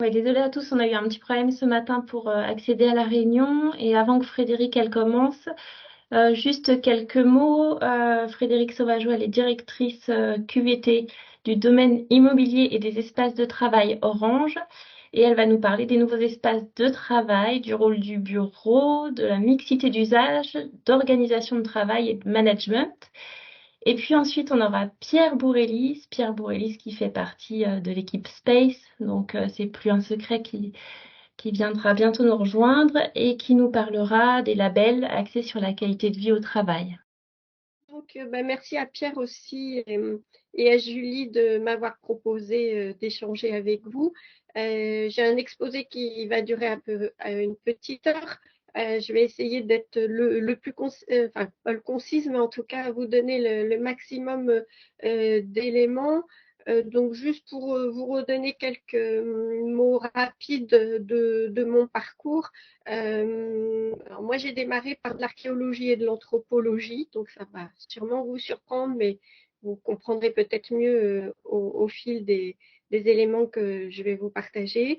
Ouais, désolée à tous, on a eu un petit problème ce matin pour accéder à la réunion. Et avant que Frédéric elle commence, juste quelques mots. Frédéric Sauvageau, elle est directrice QVT du domaine immobilier et des espaces de travail Orange. Et elle va nous parler des nouveaux espaces de travail, du rôle du bureau, de la mixité d'usage, d'organisation de travail et de management. Et puis ensuite, on aura Pierre Bourrélis qui fait partie de l'équipe Space. Donc, c'est plus un secret qui viendra bientôt nous rejoindre et qui nous parlera des labels axés sur la qualité de vie au travail. Donc, merci à Pierre aussi et à Julie de m'avoir proposé d'échanger avec vous. J'ai un exposé qui va durer à une petite heure. Je vais essayer d'être le plus enfin, pas le concise, mais en tout cas vous donner le maximum d'éléments. Donc, juste pour vous redonner quelques mots rapides de mon parcours. Alors moi, j'ai démarré par de l'archéologie et de l'anthropologie, donc ça va sûrement vous surprendre, mais vous comprendrez peut-être mieux au fil des éléments que je vais vous partager.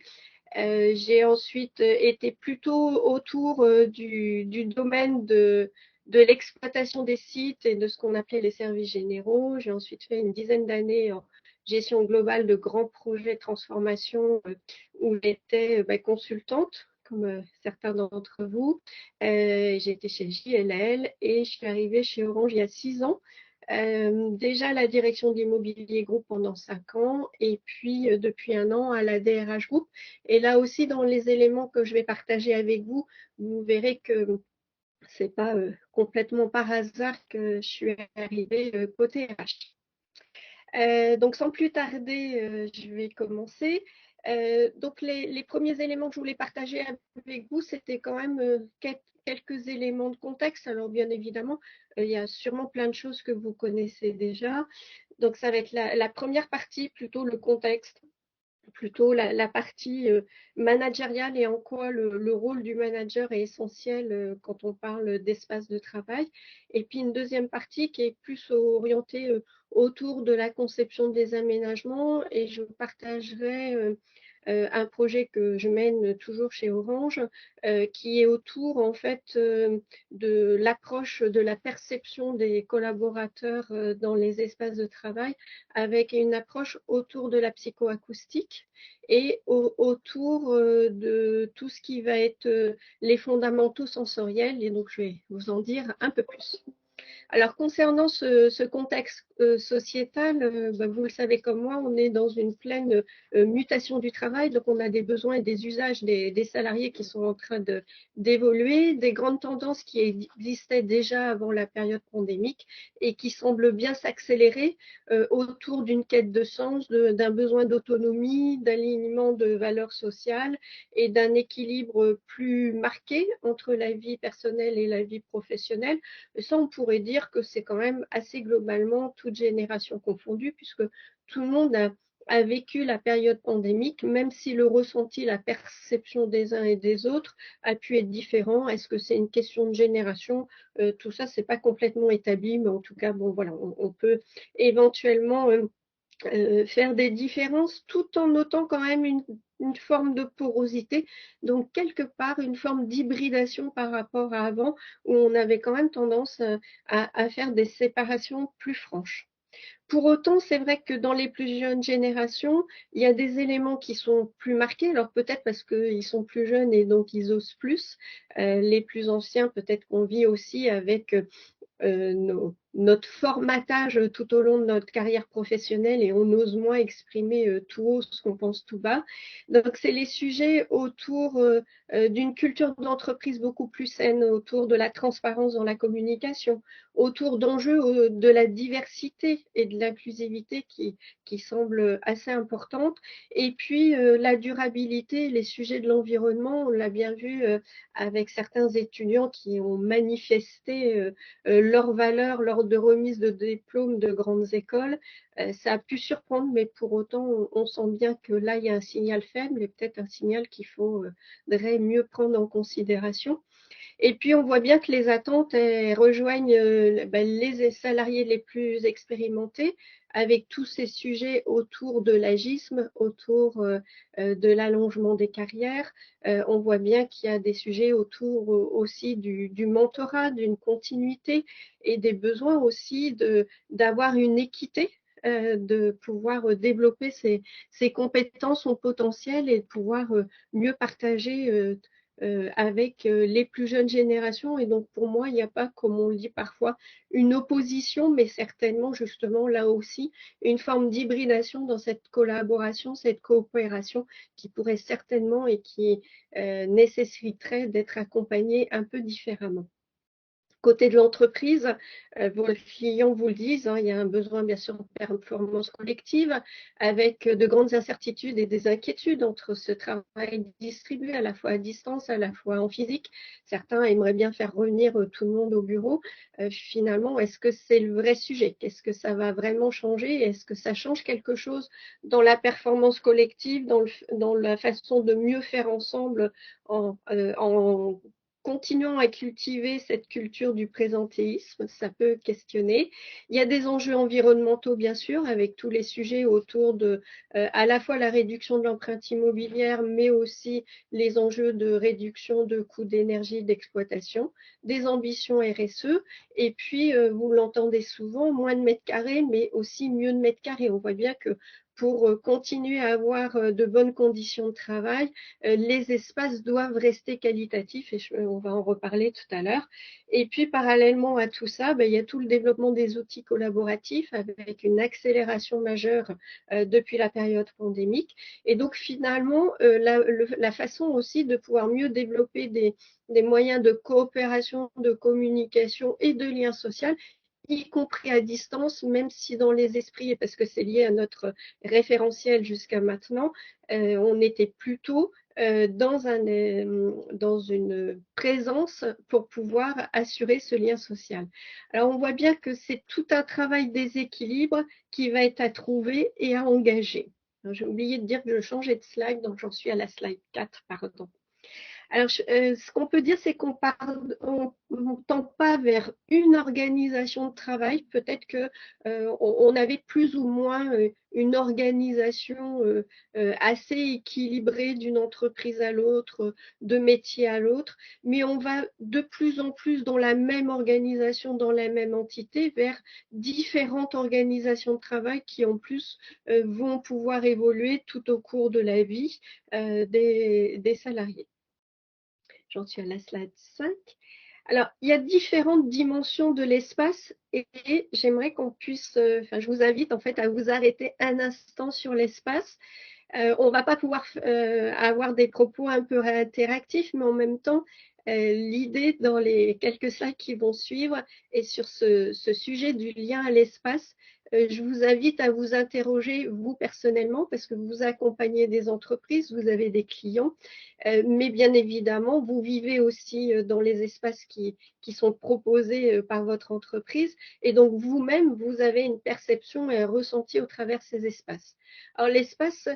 J'ai ensuite été plutôt autour du domaine de l'exploitation des sites et de ce qu'on appelait les services généraux. J'ai ensuite fait une dizaine d'années en gestion globale de grands projets de transformation où j'étais consultante, comme certains d'entre vous. J'ai été chez JLL et je suis arrivée chez Orange il y a 6 ans. Déjà à la direction de l'immobilier groupe pendant 5 ans et puis depuis un an à la DRH Group. Et là aussi, dans les éléments que je vais partager avec vous, vous verrez que c'est pas complètement par hasard que je suis arrivée côté RH. Donc, sans plus tarder, je vais commencer. Donc, les premiers éléments que je voulais partager avec vous, c'était quand même quelques éléments de contexte. Alors, bien évidemment, il y a sûrement plein de choses que vous connaissez déjà. Donc, ça va être la première partie, plutôt le contexte, plutôt la partie managériale et en quoi le rôle du manager est essentiel quand on parle d'espace de travail. Et puis une deuxième partie qui est plus orientée autour de la conception des aménagements et je partagerai un projet que je mène toujours chez Orange, qui est autour en fait de l'approche de la perception des collaborateurs dans les espaces de travail, avec une approche autour de la psychoacoustique et autour de tout ce qui va être les fondamentaux sensoriels. Et donc, je vais vous en dire un peu plus. Alors, concernant ce contexte sociétal, vous le savez comme moi, on est dans une pleine mutation du travail, donc on a des besoins et des usages des salariés qui sont en train d'évoluer, des grandes tendances qui existaient déjà avant la période pandémique et qui semblent bien s'accélérer autour d'une quête de sens, d'un besoin d'autonomie, d'alignement de valeurs sociales et d'un équilibre plus marqué entre la vie personnelle et la vie professionnelle. Ça, on pourrait dire que c'est quand même assez globalement toute génération confondue, puisque tout le monde a vécu la période pandémique, même si le ressenti, la perception des uns et des autres a pu être différent. Est-ce que c'est une question de génération? Tout ça, c'est pas complètement établi, mais en tout cas, bon, voilà, on peut éventuellement faire des différences tout en notant quand même une forme de porosité, donc quelque part une forme d'hybridation par rapport à avant, où on avait quand même tendance à faire des séparations plus franches. Pour autant, c'est vrai que dans les plus jeunes générations, il y a des éléments qui sont plus marqués. Alors peut-être parce qu'ils sont plus jeunes et donc ils osent plus. Les plus anciens, peut-être qu'on vit aussi avec notre formatage tout au long de notre carrière professionnelle et on ose moins exprimer tout haut ce qu'on pense tout bas. Donc, c'est les sujets autour d'une culture d'entreprise beaucoup plus saine, autour de la transparence dans la communication, autour d'enjeux de la diversité et de l'inclusivité qui semblent assez importantes. Et puis, la durabilité, les sujets de l'environnement, on l'a bien vu avec certains étudiants qui ont manifesté leurs valeurs lors de remises de diplômes de grandes écoles. Ça a pu surprendre, mais pour autant, on sent bien que là, il y a un signal faible et peut-être un signal qu'il faudrait mieux prendre en considération. Et puis, on voit bien que les attentes rejoignent les salariés les plus expérimentés avec tous ces sujets autour de l'agisme, autour de l'allongement des carrières. On voit bien qu'il y a des sujets autour aussi du mentorat, d'une continuité et des besoins aussi d'avoir une équité, de pouvoir développer ses compétences, son potentiel et de pouvoir mieux partager avec les plus jeunes générations. Et donc pour moi, il n'y a pas, comme on le dit parfois, une opposition, mais certainement justement là aussi une forme d'hybridation dans cette collaboration, cette coopération qui pourrait certainement et qui nécessiterait d'être accompagnée un peu différemment. Côté de l'entreprise, vos clients vous le disent, hein, il y a un besoin bien sûr de performance collective avec de grandes incertitudes et des inquiétudes entre ce travail distribué à la fois à distance, à la fois en physique. Certains aimeraient bien faire revenir tout le monde au bureau. Finalement, est-ce que c'est le vrai sujet? Qu'est-ce que ça va vraiment changer? Est-ce que ça change quelque chose dans la performance collective, dans la façon de mieux faire ensemble en continuant à cultiver cette culture du présentéisme, ça peut questionner. Il y a des enjeux environnementaux, bien sûr, avec tous les sujets autour de à la fois la réduction de l'empreinte immobilière, mais aussi les enjeux de réduction de coûts d'énergie d'exploitation, des ambitions RSE, et puis, vous l'entendez souvent, moins de mètres carrés, mais aussi mieux de mètres carrés. On voit bien que pour continuer à avoir de bonnes conditions de travail, les espaces doivent rester qualitatifs et on va en reparler tout à l'heure. Et puis parallèlement à tout ça, il y a tout le développement des outils collaboratifs avec une accélération majeure depuis la période pandémique. Et donc finalement, la façon aussi de pouvoir mieux développer des moyens de coopération, de communication et de lien social, y compris à distance, même si dans les esprits, et parce que c'est lié à notre référentiel jusqu'à maintenant, on était plutôt dans une présence pour pouvoir assurer ce lien social. Alors on voit bien que c'est tout un travail déséquilibre qui va être à trouver et à engager. J'ai oublié de dire que je changeais de slide, donc j'en suis à la slide 4, pardon. Alors, ce qu'on peut dire, c'est qu'on on tend pas vers une organisation de travail. Peut-être que on avait plus ou moins une organisation assez équilibrée d'une entreprise à l'autre, de métier à l'autre, mais on va de plus en plus dans la même organisation, dans la même entité, vers différentes organisations de travail qui en plus vont pouvoir évoluer tout au cours de la vie des salariés. J'en suis à la slide 5. Alors, il y a différentes dimensions de l'espace et j'aimerais qu'on puisse, je vous invite en fait à vous arrêter un instant sur l'espace. On ne va pas pouvoir avoir des propos un peu interactifs, mais en même temps, l'idée dans les quelques slides qui vont suivre est sur ce sujet du lien à l'espace. Je vous invite à vous interroger, vous personnellement, parce que vous accompagnez des entreprises, vous avez des clients, mais bien évidemment, vous vivez aussi dans les espaces qui sont proposés par votre entreprise, et donc vous-même, vous avez une perception et un ressenti au travers ces espaces. Alors l'espace,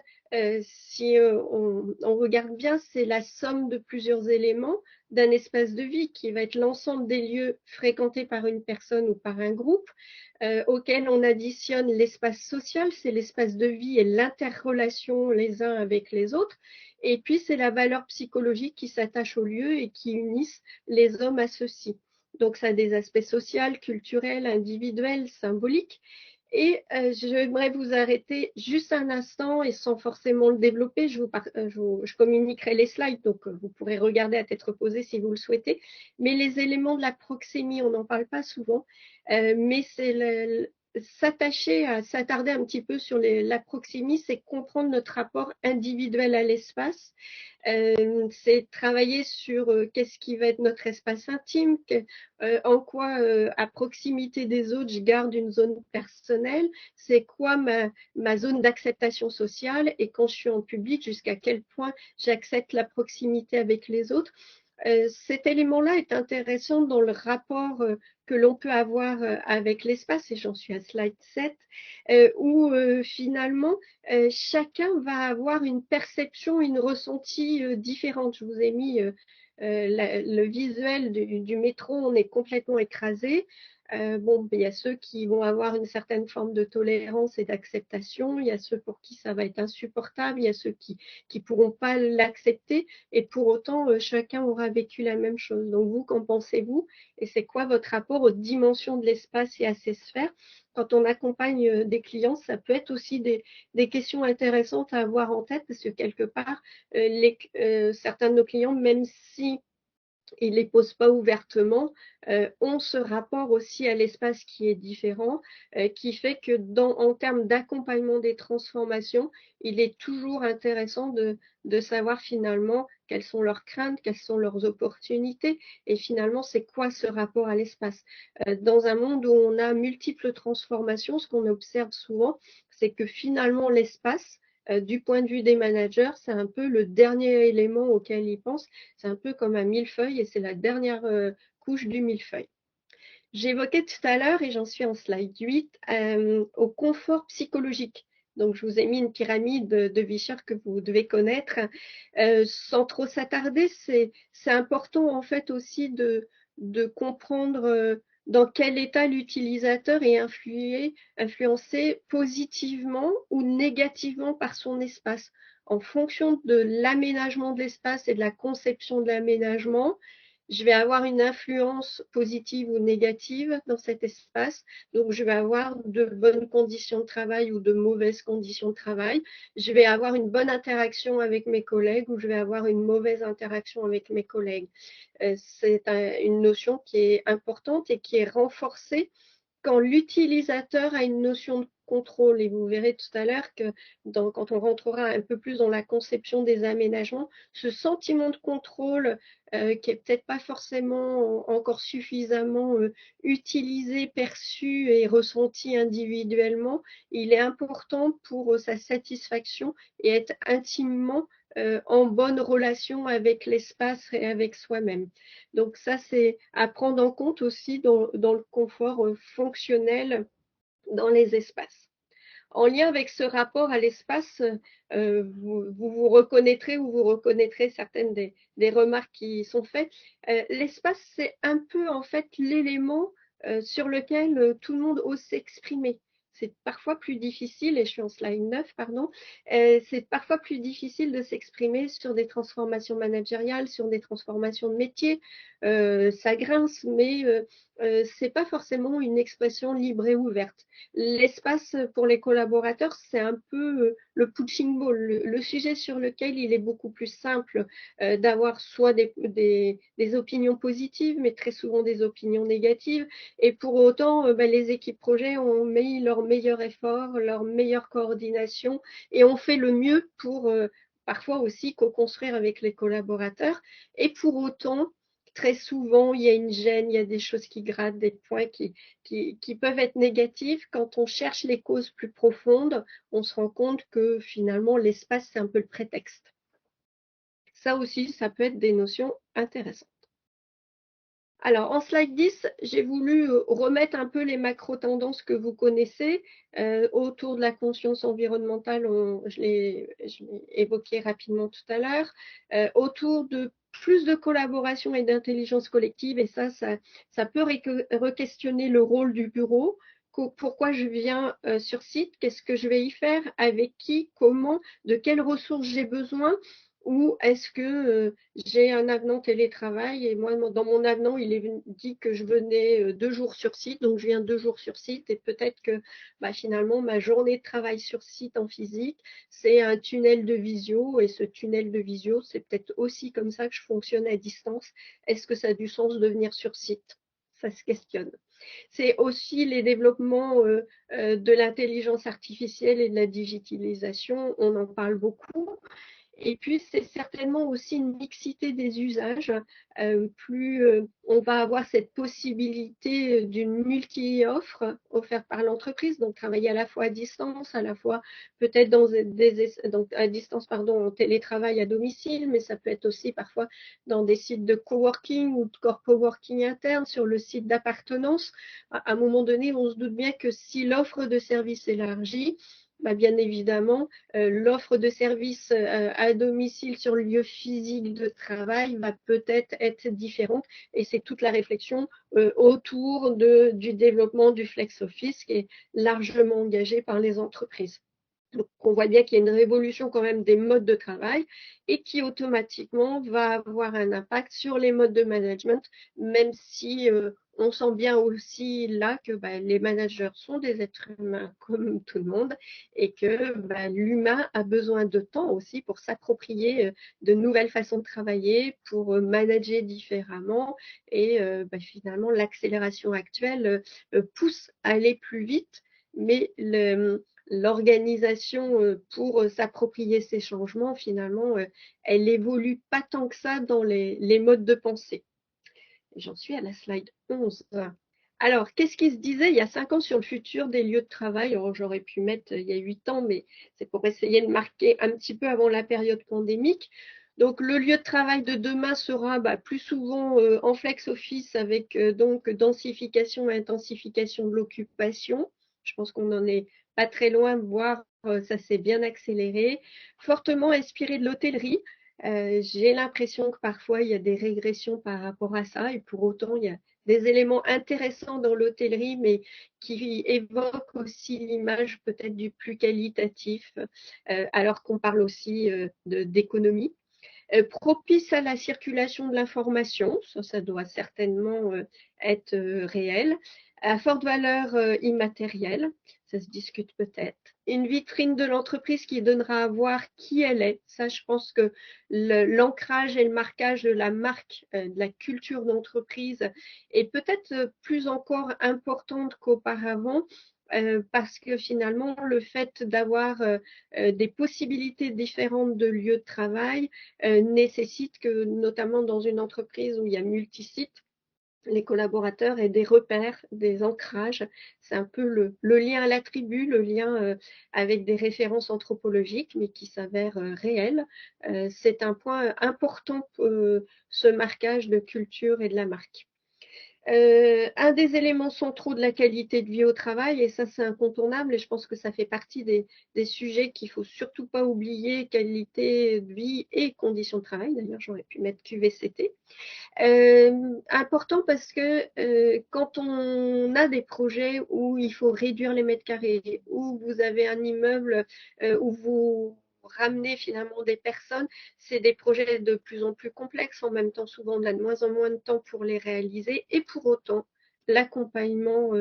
si on regarde bien, c'est la somme de plusieurs éléments d'un espace de vie qui va être l'ensemble des lieux fréquentés par une personne ou par un groupe, auquel on additionne l'espace social, c'est l'espace de vie et l'interrelation les uns avec les autres, et puis c'est la valeur psychologique qui s'attache au lieu et qui unissent les hommes à ceux-ci. Donc ça a des aspects sociaux, culturels, individuels, symboliques. Et j'aimerais vous arrêter juste un instant et sans forcément le développer, je communiquerai les slides, donc vous pourrez regarder à tête reposée si vous le souhaitez. Mais les éléments de la proxémie, on n'en parle pas souvent, mais c'est s'attacher à s'attarder un petit peu sur la proxémie, c'est comprendre notre rapport individuel à l'espace, c'est travailler sur qu'est-ce qui va être notre espace intime, en quoi à proximité des autres je garde une zone personnelle, c'est quoi ma zone d'acceptation sociale et quand je suis en public jusqu'à quel point j'accepte la proximité avec les autres. Cet élément-là est intéressant dans le rapport que l'on peut avoir avec l'espace, et j'en suis à slide 7, où finalement chacun va avoir une perception, une ressenti différente. Je vous ai mis le visuel du métro, on est complètement écrasé. Bon, il y a ceux qui vont avoir une certaine forme de tolérance et d'acceptation, il y a ceux pour qui ça va être insupportable, il y a ceux qui pourront pas l'accepter, et pour autant, chacun aura vécu la même chose. Donc vous, qu'en pensez-vous? Et c'est quoi votre rapport aux dimensions de l'espace et à ces sphères? Quand on accompagne des clients, ça peut être aussi des questions intéressantes à avoir en tête, parce que quelque part, certains de nos clients, même si ils ne les posent pas ouvertement, ont ce rapport aussi à l'espace qui est différent, qui fait que en termes d'accompagnement des transformations, il est toujours intéressant de savoir finalement quelles sont leurs craintes, quelles sont leurs opportunités, et finalement c'est quoi ce rapport à l'espace. Dans un monde où on a multiples transformations, ce qu'on observe souvent, c'est que finalement l'espace, du point de vue des managers, c'est un peu le dernier élément auquel ils pensent. C'est un peu comme un millefeuille et c'est la dernière couche du millefeuille. J'évoquais tout à l'heure, et j'en suis en slide 8, au confort psychologique. Donc, je vous ai mis une pyramide de Vischer que vous devez connaître. Sans trop s'attarder, c'est important en fait aussi de comprendre dans quel état l'utilisateur est influencé positivement ou négativement par son espace. En fonction de l'aménagement de l'espace et de la conception de l'aménagement, je vais avoir une influence positive ou négative dans cet espace. Donc, je vais avoir de bonnes conditions de travail ou de mauvaises conditions de travail. Je vais avoir une bonne interaction avec mes collègues ou je vais avoir une mauvaise interaction avec mes collègues. C'est une notion qui est importante et qui est renforcée quand l'utilisateur a une notion de contrôle, et vous verrez tout à l'heure que quand on rentrera un peu plus dans la conception des aménagements, ce sentiment de contrôle qui est peut-être pas forcément encore suffisamment utilisé, perçu et ressenti individuellement, il est important pour sa satisfaction et être intimement en bonne relation avec l'espace et avec soi-même. Donc ça, c'est à prendre en compte aussi dans le confort fonctionnel dans les espaces. En lien avec ce rapport à l'espace, vous reconnaîtrez ou vous reconnaîtrez certaines des remarques qui sont faites. L'espace, c'est un peu en fait l'élément sur lequel tout le monde ose s'exprimer. C'est parfois plus difficile, et je suis en slide 9, pardon, c'est parfois plus difficile de s'exprimer sur des transformations managériales, sur des transformations de métier. Ça grince, mais c'est pas forcément une expression libre et ouverte. L'espace pour les collaborateurs, c'est un peu le punching ball, le sujet sur lequel il est beaucoup plus simple d'avoir soit des opinions positives, mais très souvent des opinions négatives. Et pour autant, les équipes projets ont mis leur meilleur effort, leur meilleure coordination et ont fait le mieux pour parfois aussi co-construire avec les collaborateurs. Et pour autant, très souvent, il y a une gêne, il y a des choses qui grattent, des points qui peuvent être négatifs. Quand on cherche les causes plus profondes, on se rend compte que finalement, l'espace, c'est un peu le prétexte. Ça aussi, ça peut être des notions intéressantes. Alors, en slide 10, j'ai voulu remettre un peu les macro-tendances que vous connaissez autour de la conscience environnementale. Je l'ai évoqué rapidement tout à l'heure. Autour de plus de collaboration et d'intelligence collective, et ça peut re-questionner le rôle du bureau. Pourquoi je viens sur site, qu'est-ce que je vais y faire, avec qui, comment, de quelles ressources j'ai besoin, ou est-ce que j'ai un avenant télétravail et moi, dans mon avenant, il est dit que je venais 2 jours sur site, donc je viens 2 jours sur site et peut-être que finalement, ma journée de travail sur site en physique, c'est un tunnel de visio et ce tunnel de visio, c'est peut-être aussi comme ça que je fonctionne à distance. Est-ce que ça a du sens de venir sur site? Ça se questionne. C'est aussi les développements de l'intelligence artificielle et de la digitalisation, on en parle beaucoup. Et puis, c'est certainement aussi une mixité des usages. Plus on va avoir cette possibilité d'une multi-offre offerte par l'entreprise, donc travailler à la fois à distance, à la fois peut-être donc à distance, pardon, en télétravail à domicile, mais ça peut être aussi parfois dans des sites de coworking ou de corpo-working interne sur le site d'appartenance. À un moment donné, on se doute bien que si l'offre de service élargit, bien évidemment, l'offre de services à domicile sur le lieu physique de travail va peut-être être différente et c'est toute la réflexion autour du développement du flex office qui est largement engagé par les entreprises. Donc, on voit bien qu'il y a une révolution quand même des modes de travail et qui automatiquement va avoir un impact sur les modes de management, même si on sent bien aussi là que les managers sont des êtres humains comme tout le monde et que l'humain a besoin de temps aussi pour s'approprier de nouvelles façons de travailler, pour manager différemment et finalement l'accélération actuelle pousse à aller plus vite, mais l'organisation pour s'approprier ces changements, finalement, elle évolue pas tant que ça dans les modes de pensée. J'en suis à la slide 11. Alors, qu'est-ce qui se disait il y a 5 ans sur le futur des lieux de travail? Alors, j'aurais pu mettre il y a 8 ans, mais c'est pour essayer de marquer un petit peu avant la période pandémique. Donc, le lieu de travail de demain sera plus souvent en flex office avec donc densification et intensification de l'occupation. Je pense qu'on en est pas très loin, voire ça s'est bien accéléré. Fortement inspiré de l'hôtellerie. J'ai l'impression que parfois il y a des régressions par rapport à ça et pour autant il y a des éléments intéressants dans l'hôtellerie mais qui évoquent aussi l'image peut-être du plus qualitatif alors qu'on parle aussi d'économie. Propice à la circulation de l'information, ça doit certainement être réel, à forte valeur immatérielle, ça se discute peut-être. Une vitrine de l'entreprise qui donnera à voir qui elle est. Ça, je pense que l'ancrage et le marquage de la marque, de la culture d'entreprise est peut-être plus encore importante qu'auparavant parce que finalement, le fait d'avoir des possibilités différentes de lieux de travail nécessite que, notamment dans une entreprise où il y a multi-sites, les collaborateurs aient des repères, des ancrages. C'est un peu le lien à la tribu, le lien avec des références anthropologiques, mais qui s'avèrent réels. C'est un point important, ce marquage de culture et de la marque. Un des éléments centraux de la qualité de vie au travail, et ça c'est incontournable, et je pense que ça fait partie des sujets qu'il ne faut surtout pas oublier, qualité de vie et conditions de travail. D'ailleurs, j'aurais pu mettre QVCT. Important parce que quand on a des projets où il faut réduire les mètres carrés, où vous avez un immeuble où vous ramenez finalement des personnes, c'est des projets de plus en plus complexes. En même temps, souvent, on a de moins en moins de temps pour les réaliser. Et pour autant, l'accompagnement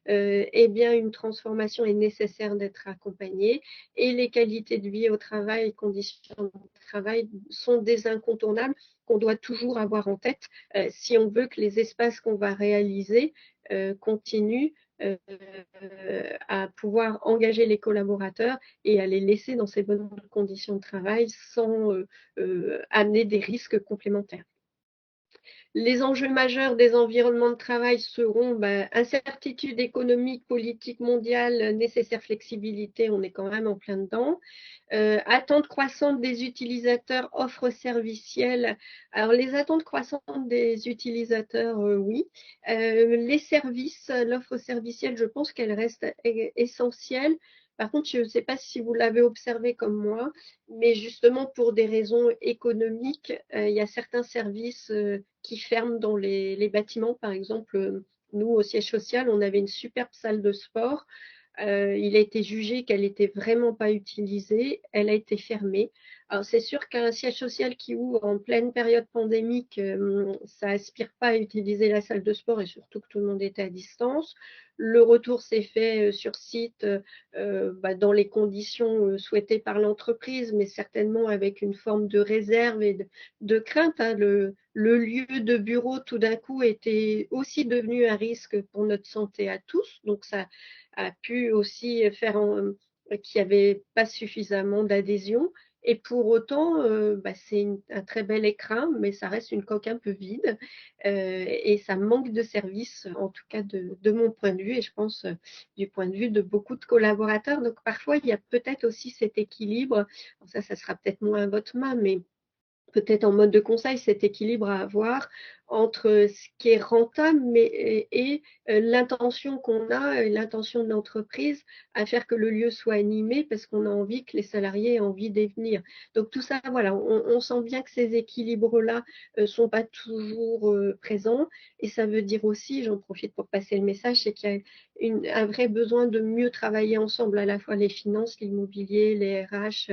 est bien une transformation est nécessaire d'être accompagné. Et les qualités de vie au travail et conditions de travail sont des incontournables qu'on doit toujours avoir en tête si on veut que les espaces qu'on va réaliser continuent à pouvoir engager les collaborateurs et à les laisser dans ces bonnes conditions de travail sans amener des risques complémentaires. Les enjeux majeurs des environnements de travail seront incertitude économique, politique mondiale, nécessaire flexibilité, on est quand même en plein dedans. Attentes croissantes des utilisateurs, offres servicielles. Alors les attentes croissantes des utilisateurs, oui. Les services, l'offre servicielle, je pense qu'elle reste essentielle. Par contre, je ne sais pas si vous l'avez observé comme moi, mais justement pour des raisons économiques, il y a certains services qui ferment dans les bâtiments. Par exemple, nous, au siège social, on avait une superbe salle de sport. Il a été jugé qu'elle n'était vraiment pas utilisée. Elle a été fermée. Alors, c'est sûr qu'un siège social qui ouvre en pleine période pandémique, ça aspire pas à utiliser la salle de sport et surtout que tout le monde était à distance. Le retour s'est fait sur site dans les conditions souhaitées par l'entreprise, mais certainement avec une forme de réserve et de crainte. Hein. Le lieu de bureau, tout d'un coup, était aussi devenu un risque pour notre santé à tous. Donc, ça a pu aussi faire qu'il n'y avait pas suffisamment d'adhésion. Et pour autant, c'est un très bel écrin, mais ça reste une coque un peu vide et ça manque de service, en tout cas de mon point de vue, et je pense du point de vue de beaucoup de collaborateurs. Donc parfois, il y a peut-être aussi cet équilibre. Alors ça sera peut-être moins à votre main, mais peut-être en mode de conseil, cet équilibre à avoir entre ce qui est rentable et l'intention qu'on a, l'intention de l'entreprise à faire que le lieu soit animé parce qu'on a envie que les salariés aient envie d'y venir. Donc tout ça, voilà, on sent bien que ces équilibres-là sont pas toujours présents et ça veut dire aussi, j'en profite pour passer le message, c'est qu'il y a un vrai besoin de mieux travailler ensemble, à la fois les finances, l'immobilier, les RH,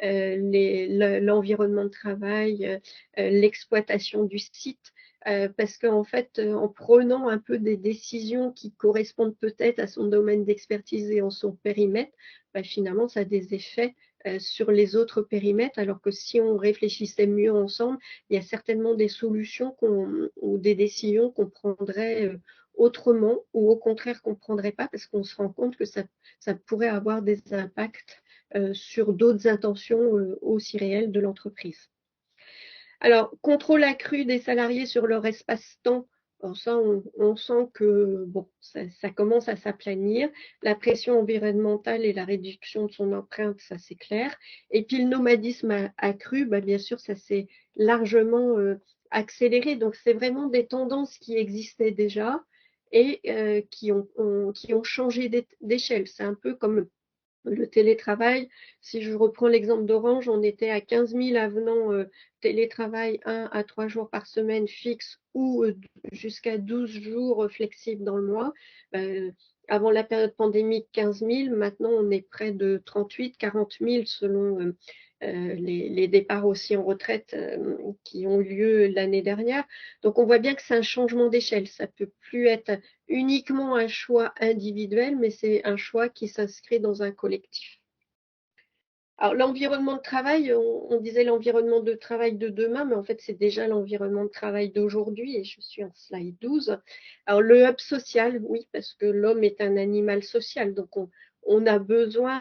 l'environnement de travail, l'exploitation du site. Parce qu'en fait, en prenant un peu des décisions qui correspondent peut-être à son domaine d'expertise et en son périmètre, bah, finalement, ça a des effets sur les autres périmètres, alors que si on réfléchissait mieux ensemble, il y a certainement des solutions ou des décisions qu'on prendrait autrement ou au contraire qu'on ne prendrait pas parce qu'on se rend compte que ça pourrait avoir des impacts sur d'autres intentions aussi réelles de l'entreprise. Alors, contrôle accru des salariés sur leur espace-temps. Alors ça, on sent que bon, ça commence à s'aplanir. La pression environnementale et la réduction de son empreinte, ça c'est clair. Et puis le nomadisme accru, bah, bien sûr, ça s'est largement accéléré. Donc c'est vraiment des tendances qui existaient déjà et qui ont changé d'échelle. C'est un peu comme le télétravail. Si je reprends l'exemple d'Orange, on était à 15 000 avenants télétravail 1 à 3 jours par semaine fixe ou jusqu'à 12 jours flexibles dans le mois. Euh, Avant la période pandémique, 15 000. Maintenant, on est près de 38, 40 000 selon les départs aussi en retraite qui ont eu lieu l'année dernière. Donc, on voit bien que c'est un changement d'échelle. Ça ne peut plus être uniquement un choix individuel, mais c'est un choix qui s'inscrit dans un collectif. Alors, l'environnement de travail, on disait l'environnement de travail de demain, mais en fait, c'est déjà l'environnement de travail d'aujourd'hui, et je suis en slide 12. Alors, le hub social, oui, parce que l'homme est un animal social, donc on a besoin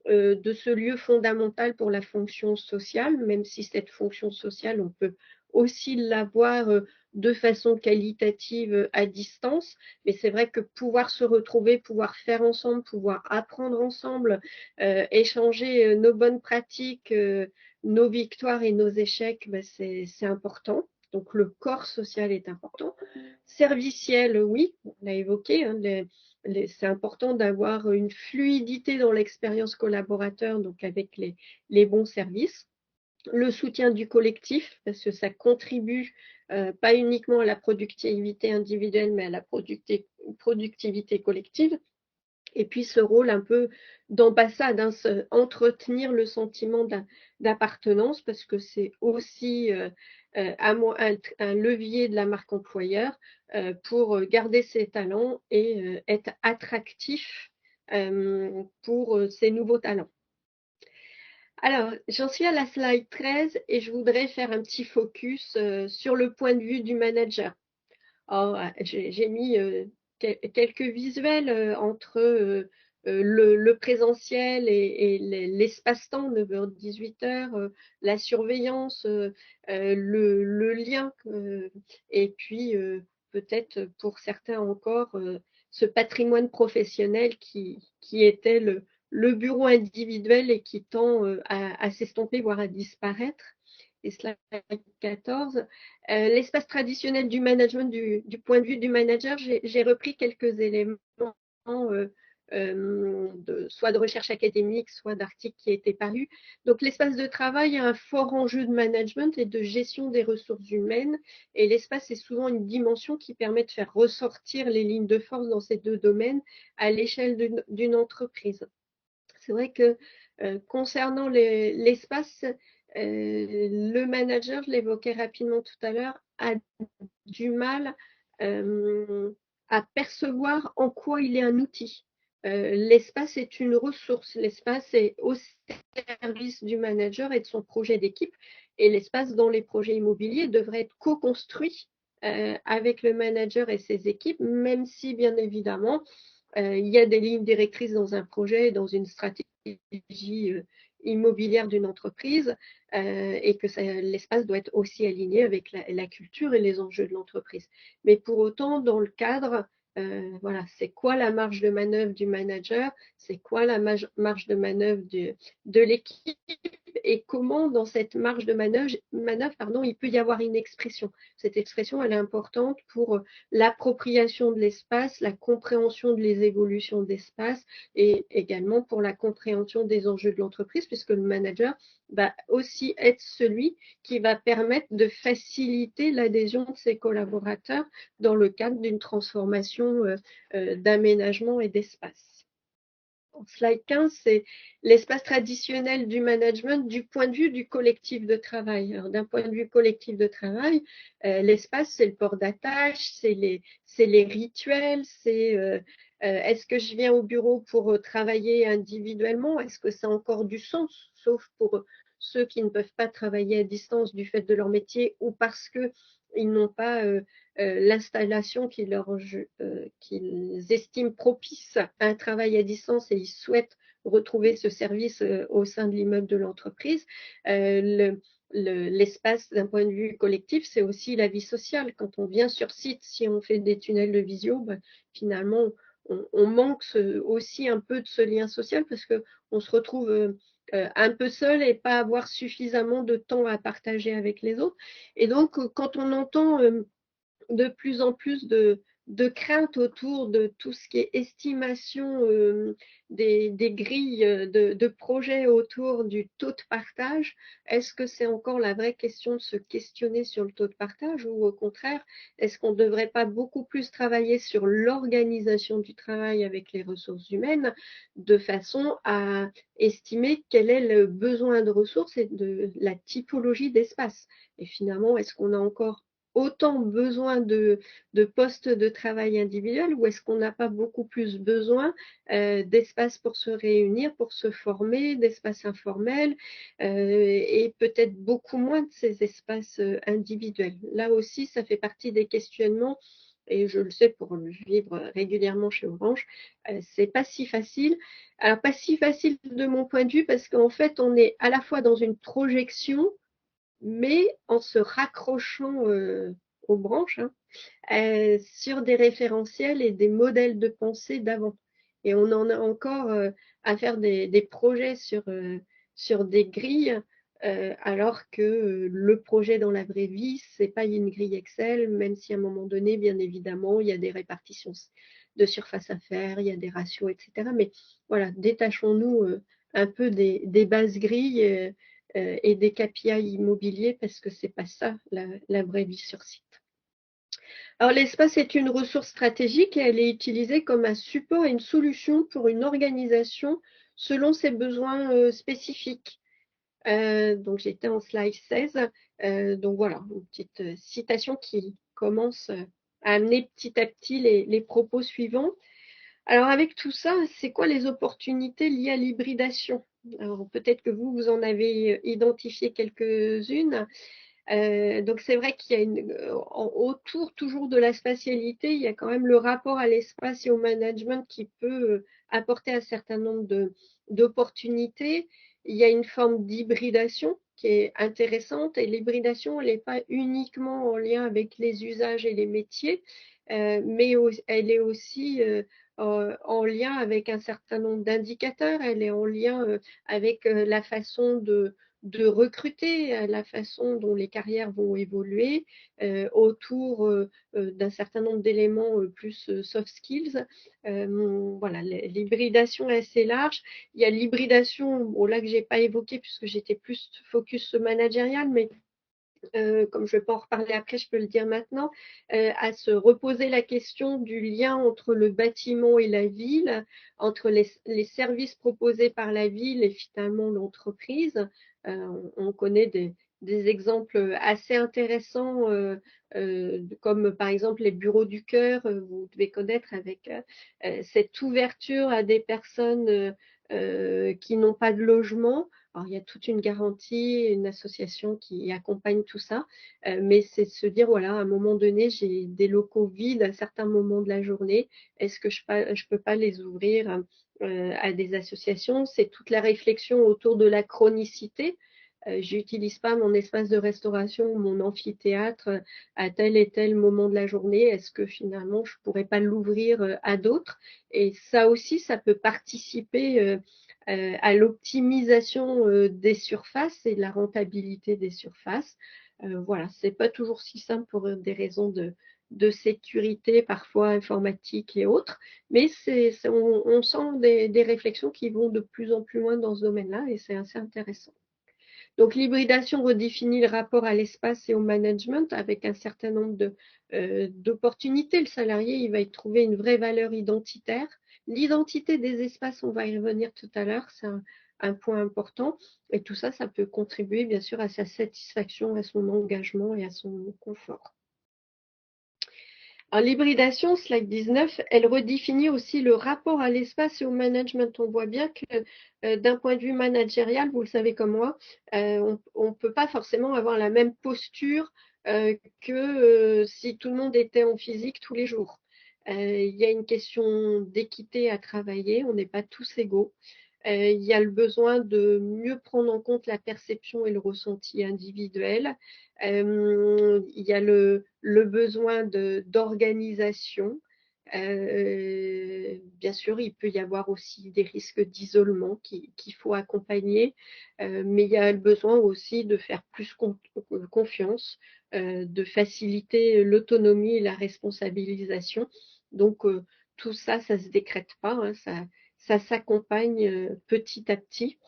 de ce lieu fondamental pour la fonction sociale, même si cette fonction sociale, on peut aussi l'avoir de façon qualitative à distance, mais c'est vrai que pouvoir se retrouver, pouvoir faire ensemble, pouvoir apprendre ensemble, échanger nos bonnes pratiques, nos victoires et nos échecs, ben c'est important. Donc le corps social est important. Serviciel, oui, on l'a évoqué, hein, c'est important d'avoir une fluidité dans l'expérience collaborateur, donc avec les bons services. Le soutien du collectif, parce que ça contribue pas uniquement à la productivité individuelle, mais à la productivité collective. Et puis ce rôle un peu d'ambassade, hein, entretenir le sentiment d'appartenance, parce que c'est aussi un levier de la marque employeur pour garder ses talents et être attractif pour ces nouveaux talents. Alors, j'en suis à la slide 13 et je voudrais faire un petit focus sur le point de vue du manager. Alors, j'ai mis quelques visuels entre le présentiel et l'espace-temps, 9h, 18h, la surveillance, le lien, et puis peut-être pour certains encore ce patrimoine professionnel qui était le bureau individuel et qui tend à s'estomper, voire à disparaître. Et slide 14. L'espace traditionnel du management, du point de vue du manager, j'ai repris quelques éléments soit de recherche académique, soit d'articles qui étaient parus. Donc l'espace de travail a un fort enjeu de management et de gestion des ressources humaines, et l'espace est souvent une dimension qui permet de faire ressortir les lignes de force dans ces deux domaines à l'échelle d'une entreprise. C'est vrai que concernant l'espace, le manager, je l'évoquais rapidement tout à l'heure, a du mal à percevoir en quoi il est un outil. L'espace est une ressource, l'espace est au service du manager et de son projet d'équipe, et l'espace dans les projets immobiliers devrait être co-construit avec le manager et ses équipes, même si bien évidemment il y a des lignes directrices dans un projet, dans une stratégie immobilière d'une entreprise, et que l'espace doit être aussi aligné avec la culture et les enjeux de l'entreprise. Mais pour autant, dans le cadre, voilà, c'est quoi la marge de manœuvre du manager, c'est quoi la marge de manœuvre de l'équipe, et comment dans cette marge de manœuvre, il peut y avoir une expression. Cette expression, elle est importante pour l'appropriation de l'espace, la compréhension des évolutions d'espace et également pour la compréhension des enjeux de l'entreprise, puisque le manager va aussi être celui qui va permettre de faciliter l'adhésion de ses collaborateurs dans le cadre d'une transformation d'aménagement et d'espace. Slide 15, c'est l'espace traditionnel du management du point de vue du collectif de travail. D'un point de vue collectif de travail, l'espace, c'est le port d'attache, c'est les rituels, c'est est-ce que je viens au bureau pour travailler individuellement? Est-ce que ça a encore du sens? Sauf pour ceux qui ne peuvent pas travailler à distance du fait de leur métier ou parce qu'ils n'ont pas l'installation qu'ils estiment propice à un travail à distance et ils souhaitent retrouver ce service au sein de l'immeuble de l'entreprise. L'espace d'un point de vue collectif, c'est aussi la vie sociale. Quand on vient sur site, si on fait des tunnels de visio, finalement, on manque aussi un peu de ce lien social parce qu'on se retrouve un peu seul et pas avoir suffisamment de temps à partager avec les autres. Et donc, quand on entend de plus en plus de craintes autour de tout ce qui est estimation des grilles de projets autour du taux de partage. Est-ce que c'est encore la vraie question de se questionner sur le taux de partage ou au contraire, est-ce qu'on ne devrait pas beaucoup plus travailler sur l'organisation du travail avec les ressources humaines de façon à estimer quel est le besoin de ressources et de la typologie d'espace? Et finalement, est-ce qu'on a encore autant besoin de postes de travail individuels ou est-ce qu'on n'a pas beaucoup plus besoin d'espace pour se réunir, pour se former, d'espaces informels et peut-être beaucoup moins de ces espaces individuels. Là aussi, ça fait partie des questionnements et je le sais pour le vivre régulièrement chez Orange, c'est pas si facile. Alors, pas si facile de mon point de vue parce qu'en fait, on est à la fois dans une projection mais en se raccrochant aux branches sur des référentiels et des modèles de pensée d'avant. Et on en a encore à faire des projets sur des grilles, alors que le projet dans la vraie vie, c'est pas une grille Excel, même si à un moment donné, bien évidemment, il y a des répartitions de surface à faire, il y a des ratios, etc. Mais voilà, détachons-nous un peu des bases grilles et des KPI immobiliers parce que c'est pas ça la vraie vie sur site. Alors l'espace est une ressource stratégique et elle est utilisée comme un support et une solution pour une organisation selon ses besoins spécifiques. Donc j'étais en slide 16. Donc voilà, une petite citation qui commence à amener petit à petit les propos suivants. Alors avec tout ça, c'est quoi les opportunités liées à l'hybridation? Alors peut-être que vous en avez identifié quelques-unes. Donc c'est vrai qu'il y a autour toujours de la spatialité, il y a quand même le rapport à l'espace et au management qui peut apporter un certain nombre d'opportunités. Il y a une forme d'hybridation qui est intéressante et l'hybridation, elle n'est pas uniquement en lien avec les usages et les métiers, mais elle est aussi en lien avec un certain nombre d'indicateurs, elle est en lien avec la façon de recruter, la façon dont les carrières vont évoluer autour d'un certain nombre d'éléments plus soft skills. Voilà, l'hybridation est assez large. Il y a l'hybridation, bon, là que j'ai pas évoqué puisque j'étais plus focus managérial, mais comme je vais pas en reparler après, je peux le dire maintenant, à se reposer la question du lien entre le bâtiment et la ville, entre les services proposés par la ville et finalement l'entreprise. On connaît des exemples assez intéressants, comme par exemple les bureaux du cœur, vous devez connaître avec cette ouverture à des personnes qui n'ont pas de logement. Alors, il y a toute une garantie, une association qui accompagne tout ça, mais c'est de se dire, voilà, à un moment donné, j'ai des locaux vides à certains moments de la journée, est-ce que je peux pas les ouvrir à des associations? C'est toute la réflexion autour de la chronicité. J'utilise pas mon espace de restauration ou mon amphithéâtre à tel et tel moment de la journée. Est-ce que finalement, je pourrais pas l'ouvrir à d'autres? Et ça aussi, ça peut participer à l'optimisation des surfaces et de la rentabilité des surfaces. Voilà, c'est pas toujours si simple pour des raisons de sécurité, parfois informatique et autres, mais on sent des réflexions qui vont de plus en plus loin dans ce domaine-là et c'est assez intéressant. Donc l'hybridation redéfinit le rapport à l'espace et au management avec un certain nombre d'opportunités. Le salarié, il va y trouver une vraie valeur identitaire. L'identité des espaces, on va y revenir tout à l'heure, c'est un point important. Et tout ça, ça peut contribuer bien sûr à sa satisfaction, à son engagement et à son confort. Alors, l'hybridation, slide 19, elle redéfinit aussi le rapport à l'espace et au management. On voit bien que d'un point de vue managérial, vous le savez comme moi, on ne peut pas forcément avoir la même posture que si tout le monde était en physique tous les jours. Il y a une question d'équité à travailler, on n'est pas tous égaux. Il y a le besoin de mieux prendre en compte la perception et le ressenti individuel. Il y a le besoin d'organisation. Bien sûr, il peut y avoir aussi des risques d'isolement qu'il faut accompagner, mais il y a le besoin aussi de faire plus confiance, de faciliter l'autonomie et la responsabilisation. Donc, tout ça, ça ne se décrète pas, hein, ça s'accompagne petit à petit.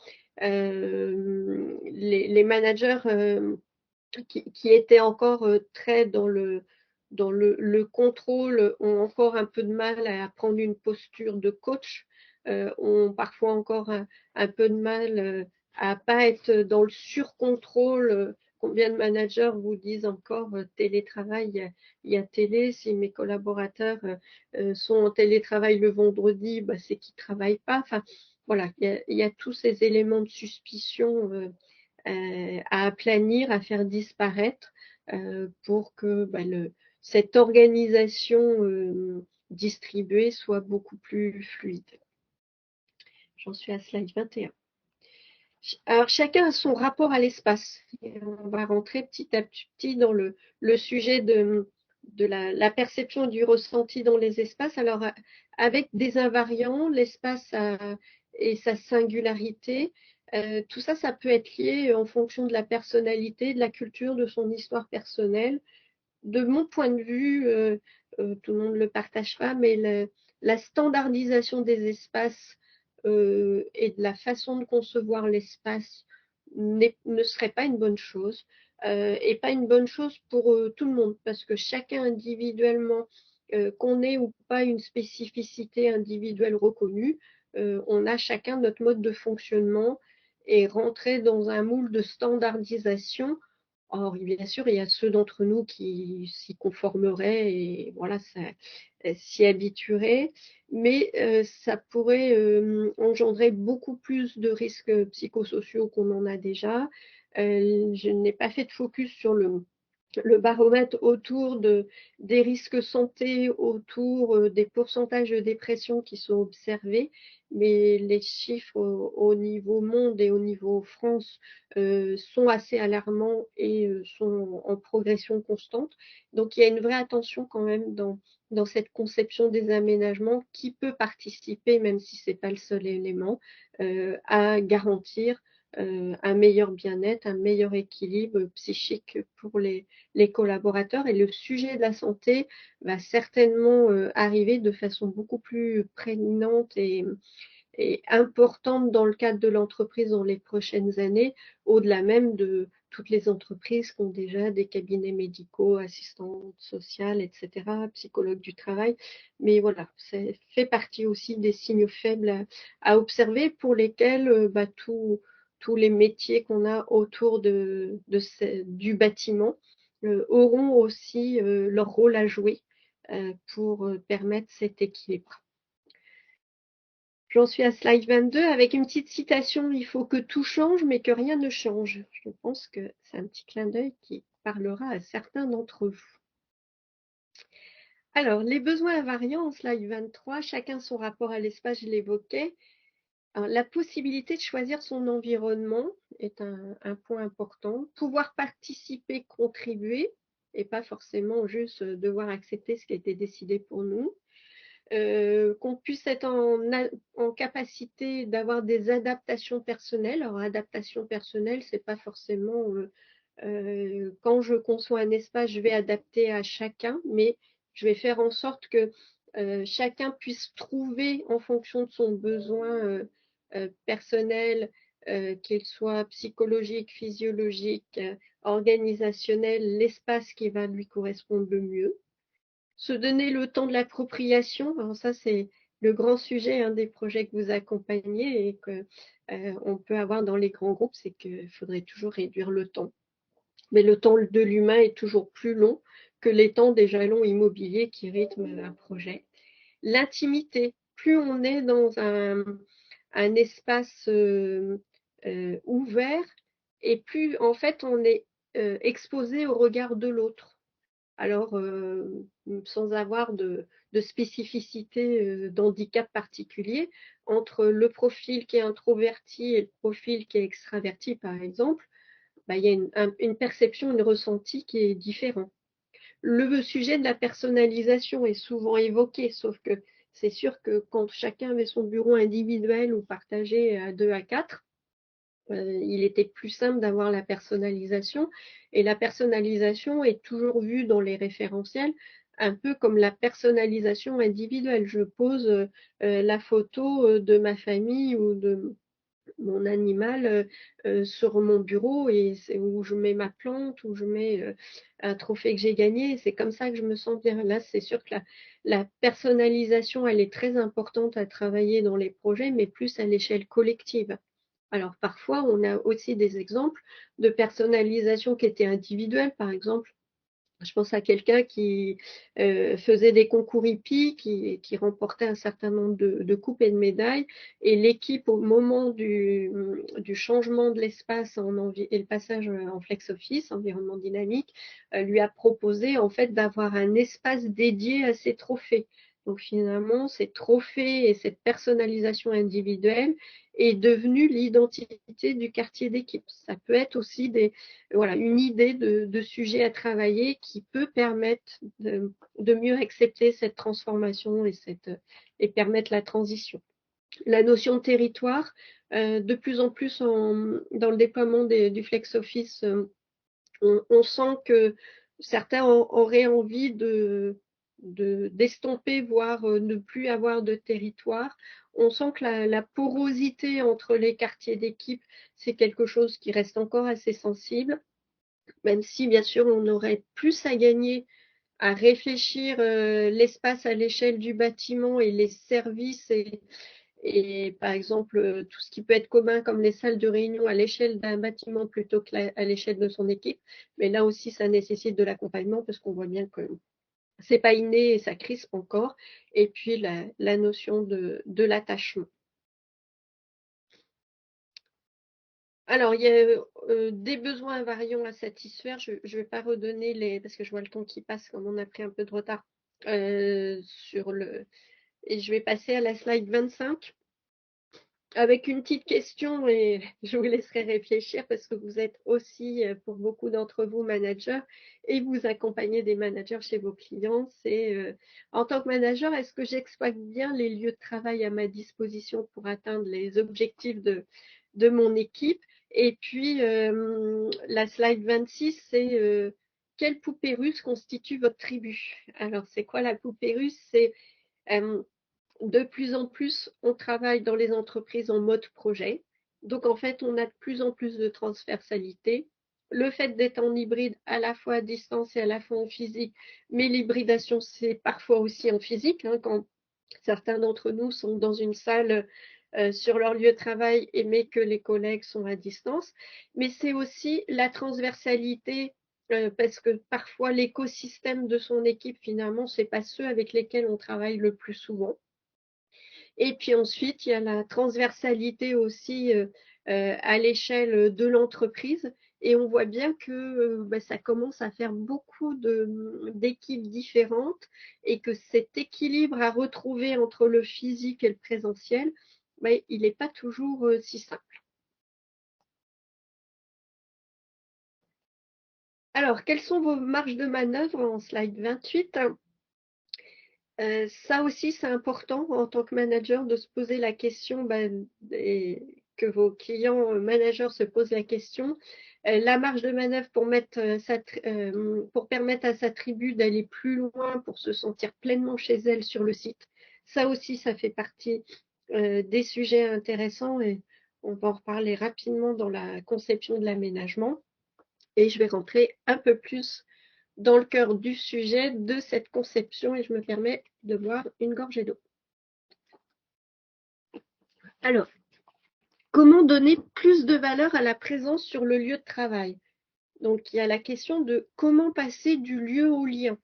Les managers qui étaient encore très dans le contrôle ont encore un peu de mal à prendre une posture de coach, ont parfois encore un peu de mal à pas être dans le surcontrôle. Combien de managers vous disent encore télétravail, il y a télé, si mes collaborateurs sont en télétravail le vendredi, bah, c'est qu'ils ne travaillent pas. Enfin, voilà, il y a tous ces éléments de suspicion à aplanir, à faire disparaître pour que bah, cette organisation distribuée soit beaucoup plus fluide. J'en suis à slide 21. Alors, chacun a son rapport à l'espace. On va rentrer petit à petit dans le sujet de la perception du ressenti dans les espaces. Alors, avec des invariants, l'espace et sa singularité, tout ça, ça peut être lié en fonction de la personnalité, de la culture, de son histoire personnelle. De mon point de vue, tout le monde ne le partage pas, mais la standardisation des espaces et de la façon de concevoir l'espace ne serait pas une bonne chose et pas une bonne chose pour tout le monde parce que chacun individuellement, qu'on ait ou pas une spécificité individuelle reconnue, on a chacun notre mode de fonctionnement et rentrer dans un moule de standardisation. Or, bien sûr, il y a ceux d'entre nous qui s'y conformeraient et voilà, s'y habitueraient, mais ça pourrait engendrer beaucoup plus de risques psychosociaux qu'on en a déjà. Je n'ai pas fait de focus sur le baromètre autour des risques santé, autour des pourcentages de dépression qui sont observés, mais les chiffres au niveau monde et au niveau France sont assez alarmants et sont en progression constante. Donc il y a une vraie attention quand même dans cette conception des aménagements qui peut participer, même si ce n'est pas le seul élément, à garantir un meilleur bien-être, un meilleur équilibre psychique pour les collaborateurs. Et le sujet de la santé va certainement arriver de façon beaucoup plus prégnante et importante dans le cadre de l'entreprise dans les prochaines années, au-delà même de toutes les entreprises qui ont déjà des cabinets médicaux, assistantes sociales, etc., psychologues du travail. Mais voilà, ça fait partie aussi des signaux faibles à observer pour lesquels bah, tous les métiers qu'on a autour du bâtiment auront aussi leur rôle à jouer pour permettre cet équilibre. J'en suis à slide 22 avec une petite citation. Il faut que tout change, mais que rien ne change. Je pense que c'est un petit clin d'œil qui parlera à certains d'entre vous. Alors, les besoins invariants en slide 23, chacun son rapport à l'espace, je l'évoquais. La possibilité de choisir son environnement est un point important. Pouvoir participer, contribuer, et pas forcément juste devoir accepter ce qui a été décidé pour nous. qu'on puisse être en capacité d'avoir des adaptations personnelles. Alors, adaptation personnelle, c'est pas forcément quand je conçois un espace, je vais adapter à chacun, mais je vais faire en sorte que chacun puisse trouver en fonction de son besoin personnel, qu'il soit psychologique, physiologique, organisationnel, l'espace qui va lui correspondre le mieux. Se donner le temps de l'appropriation, alors ça c'est le grand sujet des projets que vous accompagnez et que on peut avoir dans les grands groupes, c'est qu'il faudrait toujours réduire le temps. Mais le temps de l'humain est toujours plus long que les temps des jalons immobiliers qui rythment un projet. L'intimité, plus on est dans un espace ouvert et plus en fait on est exposé au regard de l'autre. Alors, sans avoir de spécificité d'handicap particulier, entre le profil qui est introverti et le profil qui est extraverti, par exemple, bah, il y a une perception, une ressenti qui est différent. Le sujet de la personnalisation est souvent évoqué, sauf que c'est sûr que quand chacun avait son bureau individuel ou partagé à 2 à 4, il était plus simple d'avoir la personnalisation. Et la personnalisation est toujours vue dans les référentiels un peu comme la personnalisation individuelle. Je pose la photo de ma famille ou de mon animal sur mon bureau et où je mets ma plante, où je mets un trophée que j'ai gagné. C'est comme ça que je me sens bien. Là, c'est sûr que la personnalisation, elle est très importante à travailler dans les projets, mais plus à l'échelle collective. Alors parfois, on a aussi des exemples de personnalisation qui étaient individuelles. Par exemple, je pense à quelqu'un qui faisait des concours hippiques, qui remportait un certain nombre de coupes et de médailles. Et l'équipe, au moment du changement de l'espace et le passage en flex office, environnement dynamique, lui a proposé en fait d'avoir un espace dédié à ses trophées. Donc finalement, ces trophées et cette personnalisation individuelle est devenue l'identité du quartier d'équipe. Ça peut être aussi voilà, une idée de sujet à travailler qui peut permettre de mieux accepter cette transformation et permettre la transition. La notion de territoire, de plus en plus dans le déploiement du flex office, on sent que certains auraient envie d'estomper, voire ne plus avoir de territoire. On sent que la porosité entre les quartiers d'équipe, c'est quelque chose qui reste encore assez sensible, même si bien sûr on aurait plus à gagner à réfléchir l'espace à l'échelle du bâtiment et les services et par exemple tout ce qui peut être commun comme les salles de réunion à l'échelle d'un bâtiment plutôt qu'à l'échelle de son équipe. Mais là aussi, ça nécessite de l'accompagnement parce qu'on voit bien que c'est pas inné et ça crispe encore. Et puis la notion de l'attachement. Alors, il y a des besoins invariants à satisfaire. Je ne vais pas redonner parce que je vois le temps qui passe, comme on a pris un peu de retard sur le. Et je vais passer à la slide 25 avec une petite question et je vous laisserai réfléchir parce que vous êtes aussi, pour beaucoup d'entre vous, managers et vous accompagnez des managers chez vos clients. C'est en tant que manager, est-ce que j'exploite bien les lieux de travail à ma disposition pour atteindre les objectifs de mon équipe? Et puis, la slide 26, c'est quelle poupée russe constitue votre tribu? Alors, c'est quoi la poupée russe? C'est de plus en plus, on travaille dans les entreprises en mode projet. Donc, en fait, on a de plus en plus de transversalité. Le fait d'être en hybride à la fois à distance et à la fois en physique, mais l'hybridation, c'est parfois aussi en physique, quand certains d'entre nous sont dans une salle sur leur lieu de travail, mais que les collègues sont à distance. Mais c'est aussi la transversalité, parce que parfois l'écosystème de son équipe, finalement, ce n'est pas ceux avec lesquels on travaille le plus souvent. Et puis ensuite, il y a la transversalité aussi à l'échelle de l'entreprise. Et on voit bien que ça commence à faire beaucoup d'équipes différentes et que cet équilibre à retrouver entre le physique et le présentiel, il n'est pas toujours si simple. Alors, quelles sont vos marges de manœuvre en slide 28? Ça aussi, c'est important en tant que manager de se poser la question, et que vos clients managers se posent la question. La marge de manœuvre pour permettre à sa tribu d'aller plus loin, pour se sentir pleinement chez elle sur le site. Ça aussi, ça fait partie des sujets intéressants et on va en reparler rapidement dans la conception de l'aménagement. Et je vais rentrer un peu plus dans le cœur du sujet de cette conception et je me permets de boire une gorgée d'eau. Alors, comment donner plus de valeur à la présence sur le lieu de travail? Donc, il y a la question de comment passer du lieu au lien.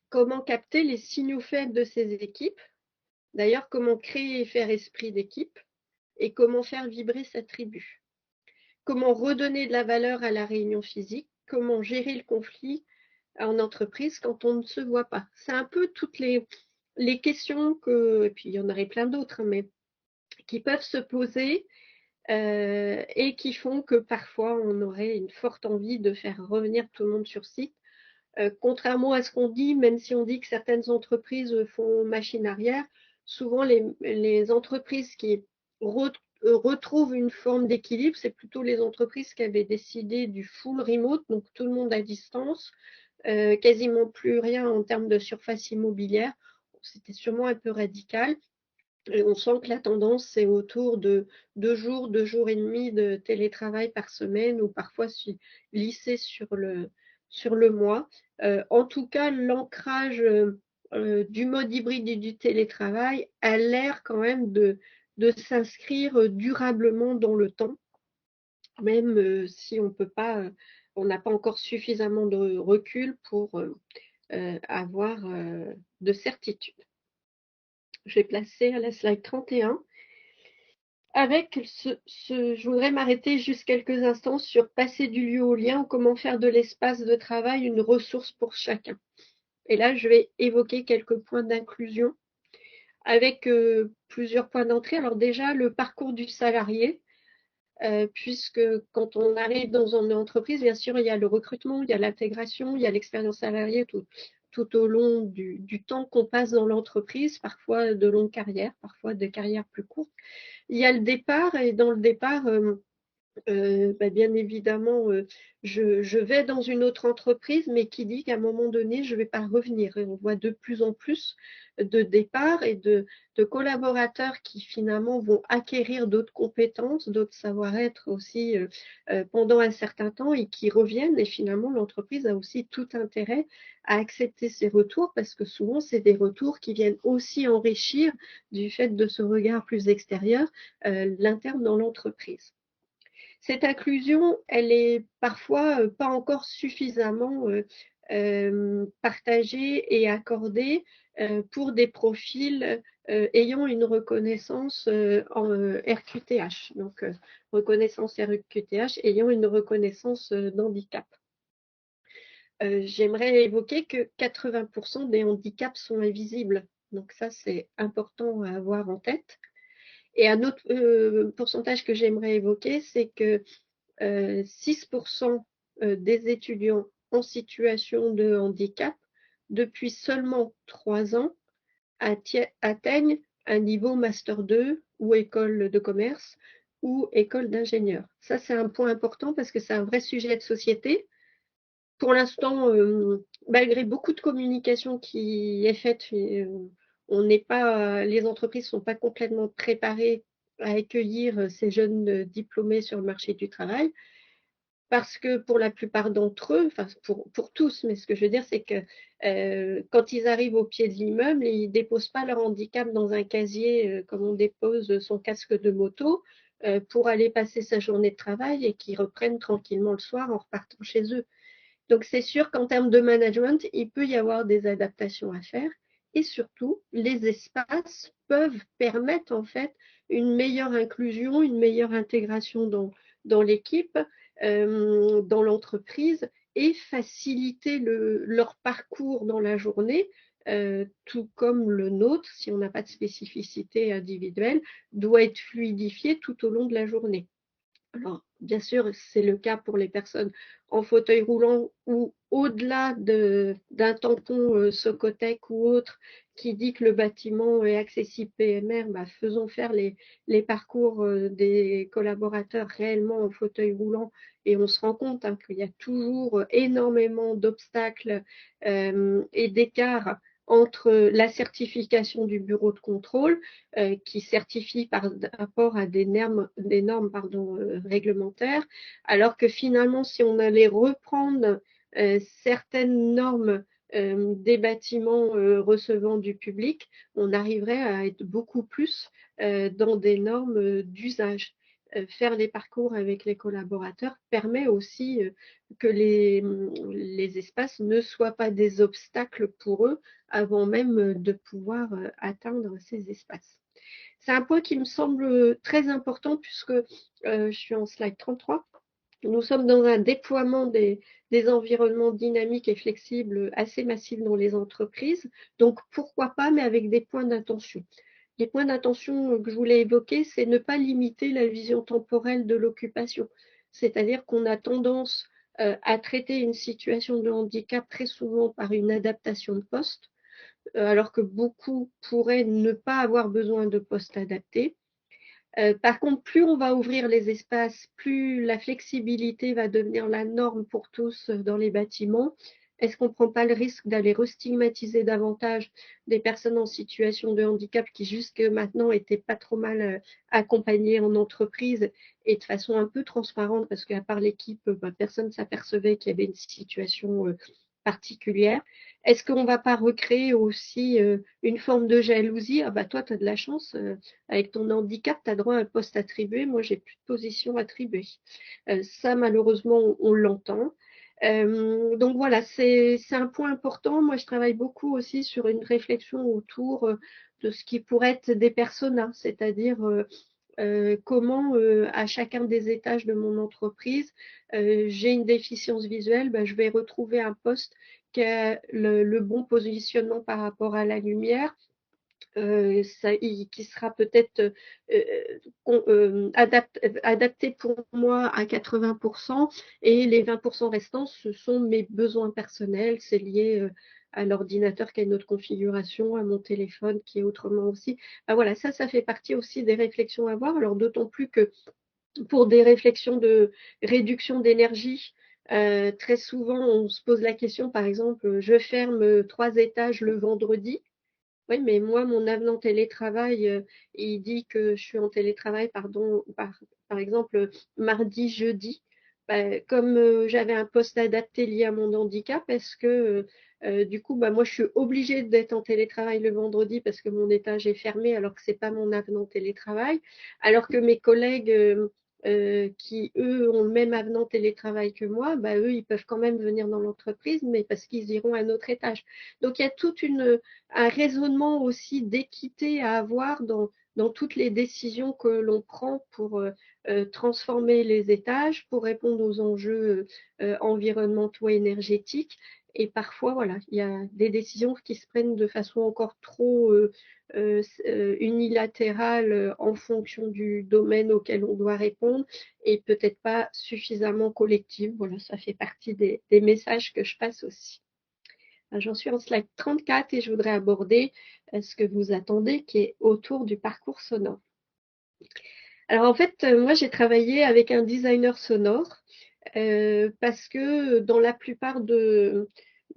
Comment capter les signaux faibles de ces équipes? D'ailleurs, comment créer et faire esprit d'équipe? Et comment faire vibrer sa tribu? Comment redonner de la valeur à la réunion physique? Comment gérer le conflit en entreprise quand on ne se voit pas? C'est un peu toutes les questions et puis il y en aurait plein d'autres, mais qui peuvent se poser et qui font que parfois on aurait une forte envie de faire revenir tout le monde sur site. Contrairement à ce qu'on dit, même si on dit que certaines entreprises font machine arrière, souvent les entreprises qui retrouvent une forme d'équilibre, c'est plutôt les entreprises qui avaient décidé du full remote, donc tout le monde à distance, quasiment plus rien en termes de surface immobilière. C'était sûrement un peu radical. Et on sent que la tendance, c'est autour de 2 jours et demi de télétravail par semaine ou parfois lissé sur le mois. En tout cas, l'ancrage du mode hybride et du télétravail a l'air quand même de s'inscrire durablement dans le temps, même si on n'a pas encore suffisamment de recul pour avoir de certitude. Je vais placer à la slide 31. Je voudrais m'arrêter juste quelques instants sur passer du lieu au lien, comment faire de l'espace de travail une ressource pour chacun. Et là, je vais évoquer quelques points d'inclusion avec plusieurs points d'entrée. Alors déjà, le parcours du salarié, puisque quand on arrive dans une entreprise, bien sûr, il y a le recrutement, il y a l'intégration, il y a l'expérience salariée tout au long du temps qu'on passe dans l'entreprise, parfois de longues carrières, parfois des carrières plus courtes. Il y a le départ et dans le départ, bien évidemment, je vais dans une autre entreprise, mais qui dit qu'à un moment donné, je ne vais pas revenir. Et on voit de plus en plus de départs et de collaborateurs qui finalement vont acquérir d'autres compétences, d'autres savoir-être aussi pendant un certain temps et qui reviennent. Et finalement, l'entreprise a aussi tout intérêt à accepter ces retours parce que souvent, c'est des retours qui viennent aussi enrichir du fait de ce regard plus extérieur l'interne dans l'entreprise. Cette inclusion, elle est parfois pas encore suffisamment partagée et accordée pour des profils ayant une reconnaissance en RQTH, donc reconnaissance RQTH ayant une reconnaissance d'handicap. J'aimerais évoquer que 80% des handicaps sont invisibles, donc ça c'est important à avoir en tête. Et un autre pourcentage que j'aimerais évoquer, c'est que 6% des étudiants en situation de handicap, depuis seulement 3 ans, atteignent un niveau Master 2 ou école de commerce ou école d'ingénieur. Ça, c'est un point important parce que c'est un vrai sujet de société. Pour l'instant, malgré beaucoup de communication qui est faite, les entreprises ne sont pas complètement préparées à accueillir ces jeunes diplômés sur le marché du travail. Parce que pour la plupart d'entre eux, enfin pour tous, mais ce que je veux dire, c'est que quand ils arrivent au pied de l'immeuble, ils ne déposent pas leur handicap dans un casier comme on dépose son casque de moto pour aller passer sa journée de travail et qu'ils reprennent tranquillement le soir en repartant chez eux. Donc c'est sûr qu'en termes de management, il peut y avoir des adaptations à faire et surtout, les espaces peuvent permettre en fait une meilleure inclusion, une meilleure intégration dans l'équipe, dans l'entreprise et faciliter leur parcours dans la journée, tout comme le nôtre, si on n'a pas de spécificité individuelle, doit être fluidifié tout au long de la journée. Alors, Bien sûr, c'est le cas pour les personnes en fauteuil roulant ou au-delà d'un tampon Socotec ou autre qui dit que le bâtiment est accessible PMR, bah, faisons faire les parcours des collaborateurs réellement en fauteuil roulant et on se rend compte hein, qu'il y a toujours énormément d'obstacles et d'écarts entre la certification du bureau de contrôle qui certifie par rapport à des normes réglementaires, alors que finalement, si on allait reprendre certaines normes des bâtiments recevant du public, on arriverait à être beaucoup plus dans des normes d'usage. Faire les parcours avec les collaborateurs permet aussi que les espaces ne soient pas des obstacles pour eux avant même de pouvoir atteindre ces espaces. C'est un point qui me semble très important puisque je suis en slide 33. Nous sommes dans un déploiement des environnements dynamiques et flexibles assez massifs dans les entreprises. Donc, pourquoi pas, mais avec des points d'attention. Les points d'attention que je voulais évoquer, c'est ne pas limiter la vision temporelle de l'occupation. C'est-à-dire qu'on a tendance à traiter une situation de handicap très souvent par une adaptation de poste, alors que beaucoup pourraient ne pas avoir besoin de poste adapté. Par contre, plus on va ouvrir les espaces, plus la flexibilité va devenir la norme pour tous dans les bâtiments. Est-ce qu'on ne prend pas le risque d'aller restigmatiser davantage des personnes en situation de handicap qui jusque maintenant étaient pas trop mal accompagnées en entreprise et de façon un peu transparente parce qu'à part l'équipe, personne ne s'apercevait qu'il y avait une situation particulière. Est-ce qu'on ne va pas recréer aussi une forme de jalousie? Ah bah toi, tu as de la chance, avec ton handicap, tu as droit à un poste attribué, moi j'ai plus de position attribuée. Ça, malheureusement, on l'entend. Donc voilà, c'est un point important. Moi, je travaille beaucoup aussi sur une réflexion autour de ce qui pourrait être des personas, c'est-à-dire comment à chacun des étages de mon entreprise, j'ai une déficience visuelle, ben, je vais retrouver un poste qui a le bon positionnement par rapport à la lumière, qui sera peut-être adapté pour moi à 80% et les 20% restants, ce sont mes besoins personnels, c'est lié à l'ordinateur qui a une autre configuration, à mon téléphone qui est autrement aussi. Ben voilà, ça fait partie aussi des réflexions à avoir. Alors d'autant plus que pour des réflexions de réduction d'énergie, très souvent on se pose la question, par exemple, je ferme 3 étages le vendredi. Oui, mais moi, mon avenant télétravail, il dit que je suis en télétravail, pardon, par exemple, mardi, jeudi. Bah, comme j'avais un poste adapté lié à mon handicap, est-ce que du coup, bah, moi, je suis obligée d'être en télétravail le vendredi parce que mon étage est fermé alors que c'est pas mon avenant télétravail, alors que mes collègues qui, eux, ont le même avenant télétravail que moi, bah, eux, ils peuvent quand même venir dans l'entreprise, mais parce qu'ils iront à un autre étage. Donc, il y a un raisonnement aussi d'équité à avoir dans toutes les décisions que l'on prend pour transformer les étages, pour répondre aux enjeux environnementaux et énergétiques. Et parfois, voilà, il y a des décisions qui se prennent de façon encore trop unilatérale en fonction du domaine auquel on doit répondre et peut-être pas suffisamment collective. Voilà, ça fait partie des messages que je passe aussi. J'en suis en slide 34 et je voudrais aborder ce que vous attendez, qui est autour du parcours sonore. Alors en fait, moi j'ai travaillé avec un designer sonore parce que dans la plupart de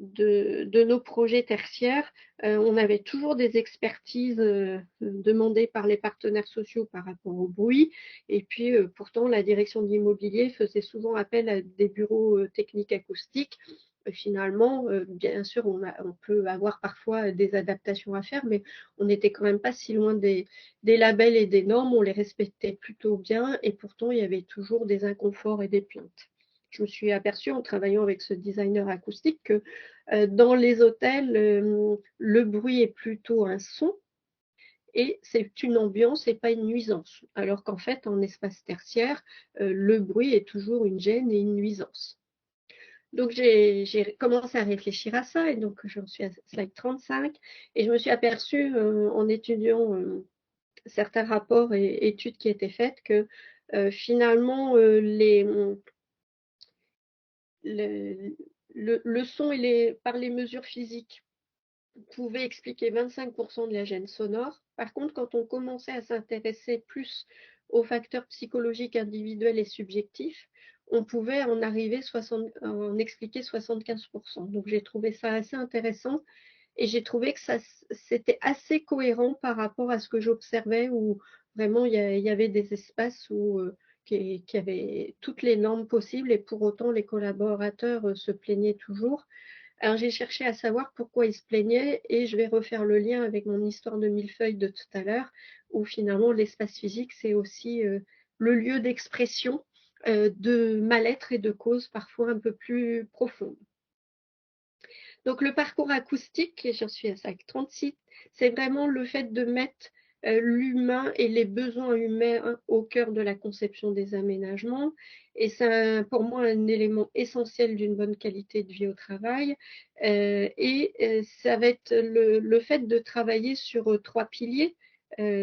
nos projets tertiaires, on avait toujours des expertises demandées par les partenaires sociaux par rapport au bruit. Et puis pourtant, la direction de l'immobilier faisait souvent appel à des bureaux techniques acoustiques. Finalement, bien sûr, on peut avoir parfois des adaptations à faire, mais on n'était quand même pas si loin des labels et des normes, on les respectait plutôt bien et pourtant il y avait toujours des inconforts et des plaintes. Je me suis aperçue en travaillant avec ce designer acoustique que dans les hôtels, le bruit est plutôt un son et c'est une ambiance et pas une nuisance. Alors qu'en fait, en espace tertiaire, le bruit est toujours une gêne et une nuisance. Donc j'ai commencé à réfléchir à ça et donc j'en suis à slide 35 et je me suis aperçue en étudiant certains rapports et études qui étaient faites que finalement, le, le son par les mesures physiques pouvait expliquer 25% de la gêne sonore. Par contre, quand on commençait à s'intéresser plus aux facteurs psychologiques individuels et subjectifs, on pouvait en expliquer 75%. Donc j'ai trouvé ça assez intéressant et j'ai trouvé que c'était assez cohérent par rapport à ce que j'observais, où vraiment il y avait des espaces qui avaient toutes les normes possibles et pour autant les collaborateurs se plaignaient toujours. Alors j'ai cherché à savoir pourquoi ils se plaignaient et je vais refaire le lien avec mon histoire de millefeuille de tout à l'heure, où finalement l'espace physique, c'est aussi le lieu d'expression de mal-être et de causes parfois un peu plus profondes. Donc le parcours acoustique, et j'en suis à 36, c'est vraiment le fait de mettre l'humain et les besoins humains au cœur de la conception des aménagements. Et c'est pour moi un élément essentiel d'une bonne qualité de vie au travail. Ça va être le fait de travailler sur trois piliers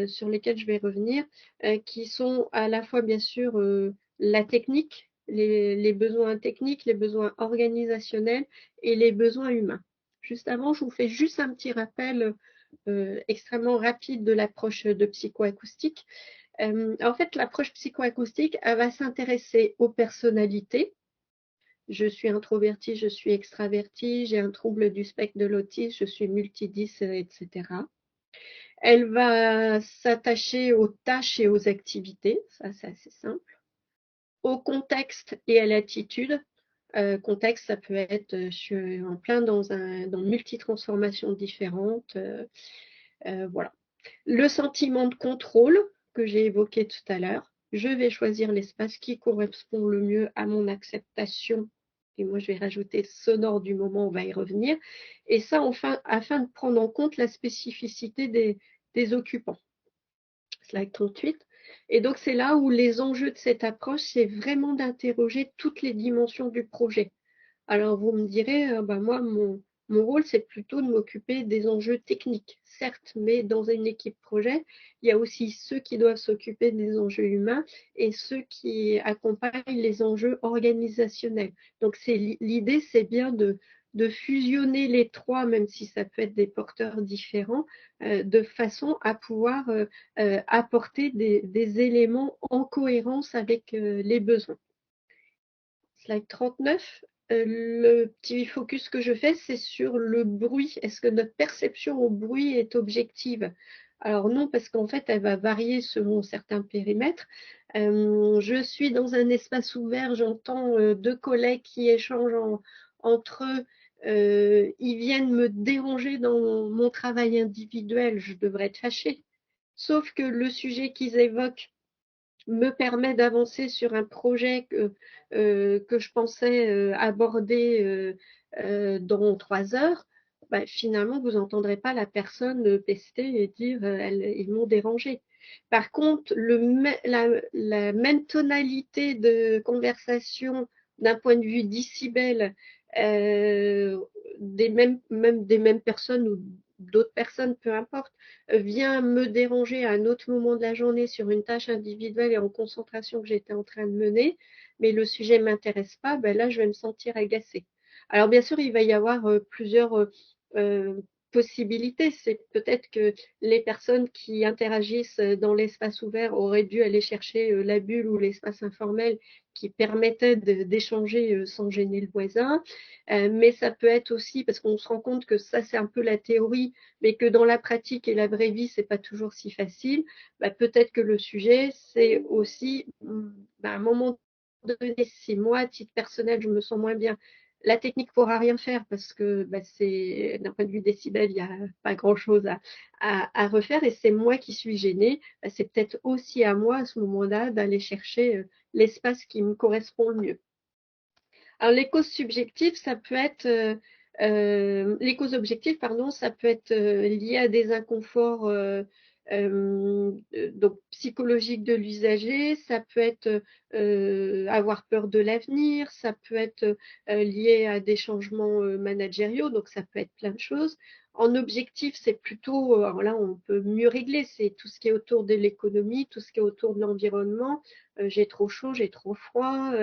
sur lesquels je vais revenir, qui sont à la fois bien sûr la technique, les besoins techniques, les besoins organisationnels et les besoins humains. Juste avant, je vous fais juste un petit rappel extrêmement rapide de l'approche de psychoacoustique. En fait, l'approche psychoacoustique, elle va s'intéresser aux personnalités. Je suis introvertie, je suis extravertie, j'ai un trouble du spectre de l'autisme, je suis multidis, etc. Elle va s'attacher aux tâches et aux activités, ça c'est assez simple, au contexte et à l'attitude. Contexte, ça peut être, je suis en plein dans multi-transformations différentes. Voilà. Le sentiment de contrôle que j'ai évoqué tout à l'heure, je vais choisir l'espace qui correspond le mieux à mon acceptation. Et moi, je vais rajouter sonore du moment, on va y revenir. Et ça, enfin, afin de prendre en compte la spécificité des occupants. Slide 38. Et donc, c'est là où les enjeux de cette approche, c'est vraiment d'interroger toutes les dimensions du projet. Alors, vous me direz, moi, mon rôle, c'est plutôt de m'occuper des enjeux techniques, certes, mais dans une équipe projet, il y a aussi ceux qui doivent s'occuper des enjeux humains et ceux qui accompagnent les enjeux organisationnels. Donc, l'idée, c'est bien de fusionner les trois, même si ça peut être des porteurs différents, de façon à pouvoir apporter des éléments en cohérence avec les besoins. Slide 39. Le petit focus que je fais, c'est sur le bruit. Est-ce que notre perception au bruit est objective? Alors non, parce qu'en fait, elle va varier selon certains périmètres. Je suis dans un espace ouvert, j'entends deux collègues qui échangent entre eux. Ils viennent me déranger dans mon travail individuel, je devrais être fâchée. Sauf que le sujet qu'ils évoquent me permet d'avancer sur un projet que je pensais aborder dans 3 heures, finalement, vous n'entendrez pas la personne pester et dire ils m'ont dérangé. Par contre, la même tonalité de conversation d'un point de vue décibel même des mêmes personnes ou d'autres personnes, peu importe, vient me déranger à un autre moment de la journée sur une tâche individuelle et en concentration que j'étais en train de mener, mais le sujet ne m'intéresse pas, là, je vais me sentir agacée. Alors, bien sûr, il va y avoir plusieurs possibilités. C'est peut-être que les personnes qui interagissent dans l'espace ouvert auraient dû aller chercher la bulle ou l'espace informel qui permettait d'échanger sans gêner le voisin. Mais ça peut être aussi, parce qu'on se rend compte que ça, c'est un peu la théorie, mais que dans la pratique et la vraie vie, c'est pas toujours si facile. Peut-être que le sujet, c'est aussi, à un moment donné, si moi, à titre personnel, je me sens moins bien, la technique ne pourra rien faire parce que c'est d'un point de vue décibel, il n'y a pas grand-chose à refaire et c'est moi qui suis gênée. C'est peut-être aussi à moi à ce moment-là d'aller chercher l'espace qui me correspond le mieux. Alors les causes subjectives, ça peut être les causes objectives, pardon, ça peut être lié à des inconforts donc psychologiques de l'usager, ça peut être avoir peur de l'avenir, ça peut être lié à des changements managériaux, donc ça peut être plein de choses. En objectif, c'est plutôt, alors là, on peut mieux régler, c'est tout ce qui est autour de l'économie, tout ce qui est autour de l'environnement. J'ai trop chaud, j'ai trop froid,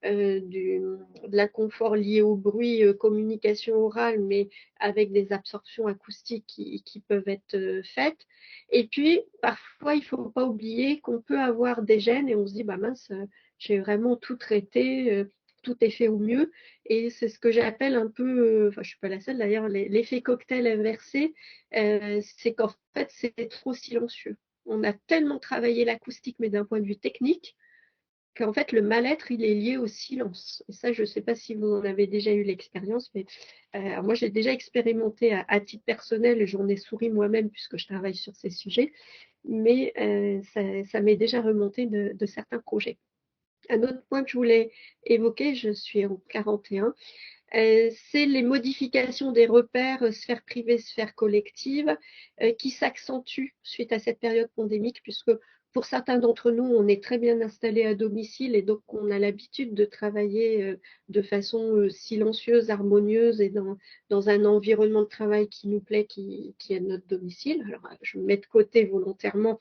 de l'inconfort lié au bruit, communication orale, mais avec des absorptions acoustiques qui peuvent être faites. Et puis, parfois, il ne faut pas oublier qu'on peut avoir des gènes et on se dit, bah mince, j'ai vraiment tout traité, tout est fait au mieux. Et c'est ce que j'appelle un peu, enfin je suis pas la seule d'ailleurs, l'effet cocktail inversé, c'est qu'en fait c'est trop silencieux. On a tellement travaillé l'acoustique, mais d'un point de vue technique, qu'en fait le mal-être il est lié au silence. Et ça, je ne sais pas si vous en avez déjà eu l'expérience, mais moi j'ai déjà expérimenté à titre personnel et j'en ai souri moi-même puisque je travaille sur ces sujets, mais ça m'est déjà remonté de certains projets. Un autre point que je voulais évoquer, je suis en 41, c'est les modifications des repères sphère privée, sphère collective qui s'accentuent suite à cette période pandémique, puisque pour certains d'entre nous, on est très bien installés à domicile et donc on a l'habitude de travailler de façon silencieuse, harmonieuse et dans un environnement de travail qui nous plaît, qui est notre domicile. Alors, je mets de côté volontairement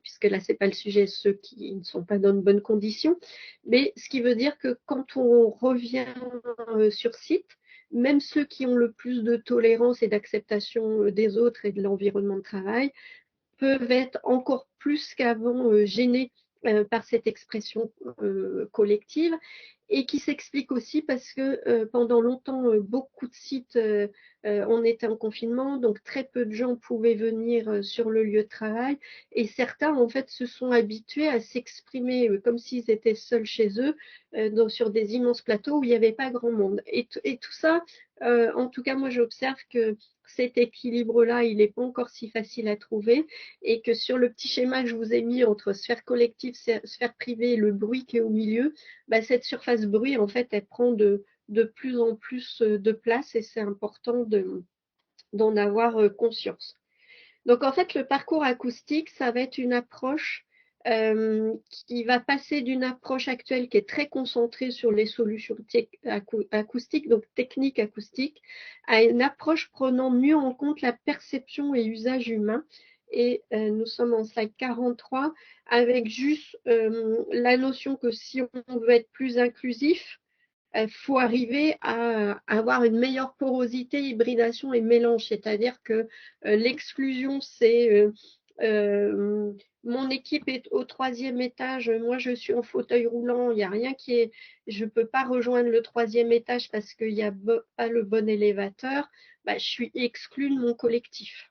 puisque là, c'est pas le sujet, ceux qui ne sont pas dans de bonnes conditions. Mais ce qui veut dire que quand on revient sur site, même ceux qui ont le plus de tolérance et d'acceptation des autres et de l'environnement de travail peuvent être encore plus qu'avant gênés par cette expression collective et qui s'explique aussi parce que pendant longtemps, beaucoup de sites, on était en confinement, donc très peu de gens pouvaient venir sur le lieu de travail et certains, en fait, se sont habitués à s'exprimer comme s'ils étaient seuls chez eux sur des immenses plateaux où il n'y avait pas grand monde. Et tout ça, en tout cas, moi, j'observe que cet équilibre-là, il n'est pas encore si facile à trouver et que sur le petit schéma que je vous ai mis entre sphère collective, sphère privée et le bruit qui est au milieu, bah, cette surface bruit, en fait, elle prend de plus en plus de place et c'est important d'en avoir conscience. Donc, en fait, le parcours acoustique, ça va être une approche qui va passer d'une approche actuelle qui est très concentrée sur les solutions acoustiques, donc techniques acoustiques, à une approche prenant mieux en compte la perception et usage humain. Et nous sommes en slide 43 avec juste la notion que si on veut être plus inclusif, il faut arriver à avoir une meilleure porosité, hybridation et mélange. C'est-à-dire que l'exclusion, c'est mon équipe est au troisième étage, moi je suis en fauteuil roulant, il n'y a rien qui est, je ne peux pas rejoindre le troisième étage parce qu'il n'y a pas le bon élévateur, bah, je suis exclue de mon collectif.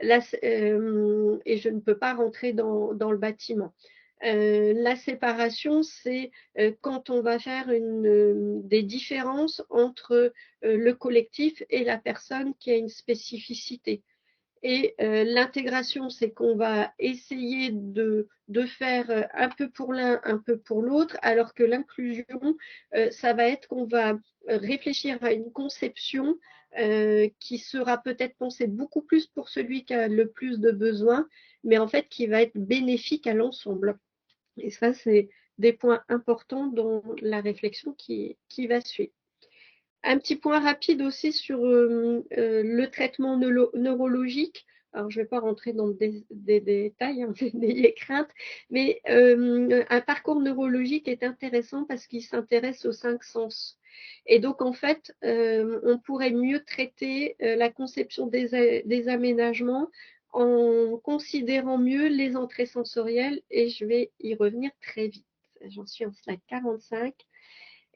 Là, et je ne peux pas rentrer dans le bâtiment. La séparation, c'est quand on va faire des différences entre le collectif et la personne qui a une spécificité. Et l'intégration, c'est qu'on va essayer de faire un peu pour l'un, un peu pour l'autre, alors que l'inclusion, ça va être qu'on va réfléchir à une conception qui sera peut-être pensée beaucoup plus pour celui qui a le plus de besoins, mais en fait qui va être bénéfique à l'ensemble. Et ça, c'est des points importants dans la réflexion qui va suivre. Un petit point rapide aussi sur le traitement neurologique. Alors, je ne vais pas rentrer dans des détails, hein, n'ayez crainte, mais un parcours neurologique est intéressant parce qu'il s'intéresse aux cinq sens. Et donc, en fait, on pourrait mieux traiter la conception des aménagements en considérant mieux les entrées sensorielles et je vais y revenir très vite. J'en suis en slide 45.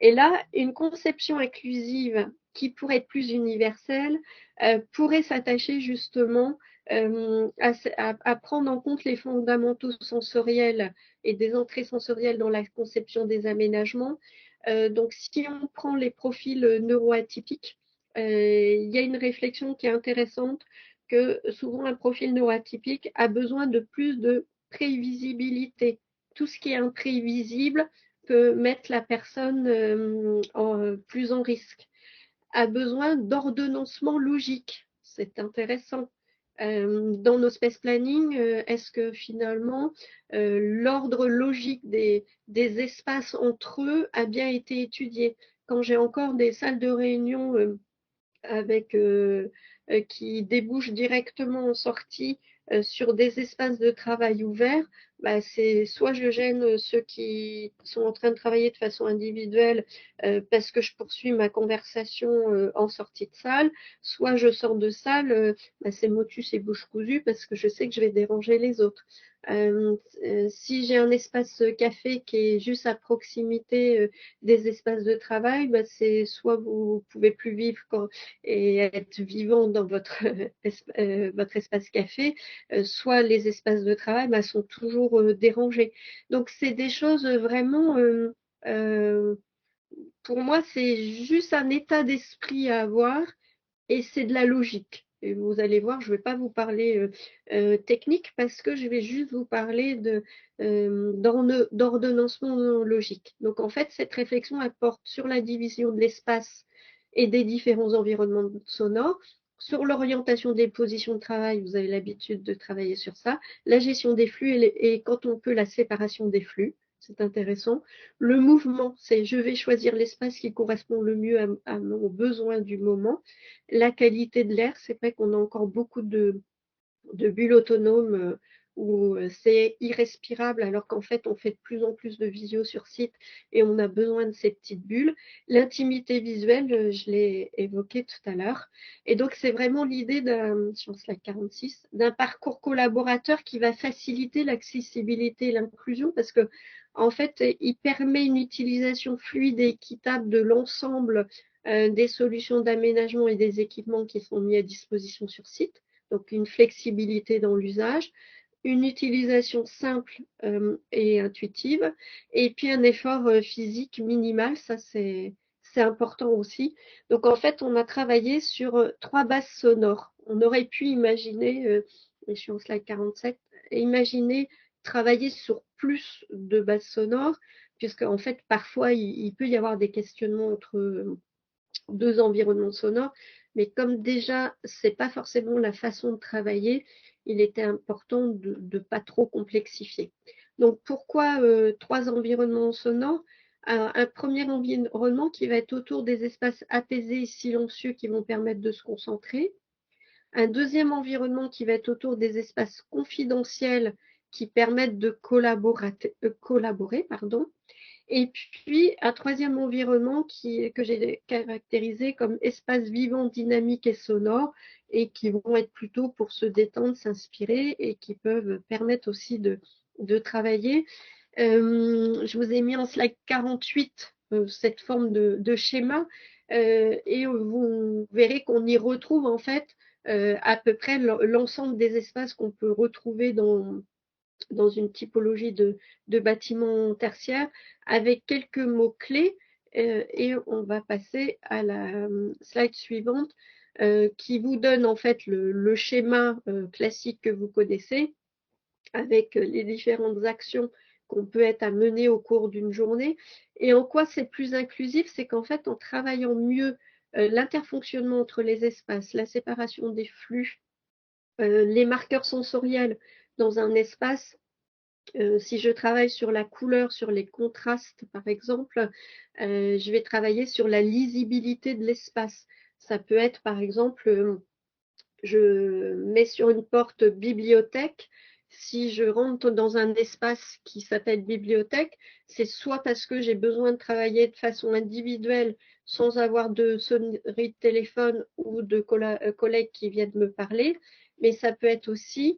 Et là, une conception inclusive qui pourrait être plus universelle pourrait s'attacher justement à prendre en compte les fondamentaux sensoriels et des entrées sensorielles dans la conception des aménagements. Donc, si on prend les profils neuroatypiques, il y a une réflexion qui est intéressante que souvent un profil neuroatypique a besoin de plus de prévisibilité. Tout ce qui est imprévisible peut mettre la personne plus en risque, a besoin d'ordonnancement logique. C'est intéressant. Dans nos space planning, est-ce que finalement l'ordre logique des espaces entre eux a bien été étudié? Quand j'ai encore des salles de réunion avec qui débouchent directement en sortie sur des espaces de travail ouverts, bah, c'est soit je gêne ceux qui sont en train de travailler de façon individuelle parce que je poursuis ma conversation en sortie de salle, soit je sors de salle, bah, c'est motus et bouche cousue parce que je sais que je vais déranger les autres. Si j'ai un espace café qui est juste à proximité des espaces de travail, bah, c'est soit vous pouvez plus vivre et être vivant dans votre, votre espace café, soit les espaces de travail bah, sont toujours dérangés. Donc c'est des choses vraiment, pour moi, c'est juste un état d'esprit à avoir et c'est de la logique. Et vous allez voir, je ne vais pas vous parler technique parce que je vais juste vous parler d'ordonnancement logique. Donc en fait, cette réflexion apporte sur la division de l'espace et des différents environnements sonores, sur l'orientation des positions de travail, vous avez l'habitude de travailler sur ça, la gestion des flux et quand on peut la séparation des flux, c'est intéressant. Le mouvement, c'est je vais choisir l'espace qui correspond le mieux à mon besoin du moment. La qualité de l'air, c'est vrai qu'on a encore beaucoup de bulles autonomes où c'est irrespirable alors qu'en fait on fait de plus en plus de visio sur site et on a besoin de ces petites bulles. L'intimité visuelle, je l'ai évoqué tout à l'heure. Et donc c'est vraiment l'idée sur slide 46, d'un parcours collaborateur qui va faciliter l'accessibilité et l'inclusion parce que en fait il permet une utilisation fluide et équitable de l'ensemble des solutions d'aménagement et des équipements qui sont mis à disposition sur site, donc une flexibilité dans l'usage, une utilisation simple et intuitive, et puis un effort physique minimal, ça c'est important aussi. Donc en fait, on a travaillé sur trois bases sonores. On aurait pu imaginer, je suis en slide 47, imaginer travailler sur plus de bases sonores, puisque en fait, parfois, il peut y avoir des questionnements entre deux environnements sonores, mais comme déjà, c'est pas forcément la façon de travailler, il était important de ne pas trop complexifier. Donc, pourquoi trois environnements sonores? Un premier environnement qui va être autour des espaces apaisés et silencieux qui vont permettre de se concentrer. Un deuxième environnement qui va être autour des espaces confidentiels qui permettent de collaborer, pardon. Et puis, un troisième environnement que j'ai caractérisé comme espace vivant, dynamique et sonore, et qui vont être plutôt pour se détendre, s'inspirer, et qui peuvent permettre aussi de travailler. Je vous ai mis en slide 48 cette forme de schéma, et vous verrez qu'on y retrouve en fait à peu près l'ensemble des espaces qu'on peut retrouver dans une typologie de bâtiments tertiaires avec quelques mots-clés et on va passer à la slide suivante qui vous donne en fait le schéma classique que vous connaissez avec les différentes actions qu'on peut être à mener au cours d'une journée. Et en quoi c'est plus inclusif? C'est qu'en fait, en travaillant mieux l'interfonctionnement entre les espaces, la séparation des flux, les marqueurs sensoriels dans un espace, si je travaille sur la couleur, sur les contrastes, par exemple, je vais travailler sur la lisibilité de l'espace. Ça peut être, par exemple, je mets sur une porte bibliothèque. Si je rentre dans un espace qui s'appelle bibliothèque, c'est soit parce que j'ai besoin de travailler de façon individuelle sans avoir de sonnerie de téléphone ou de collègues qui viennent me parler, mais ça peut être aussi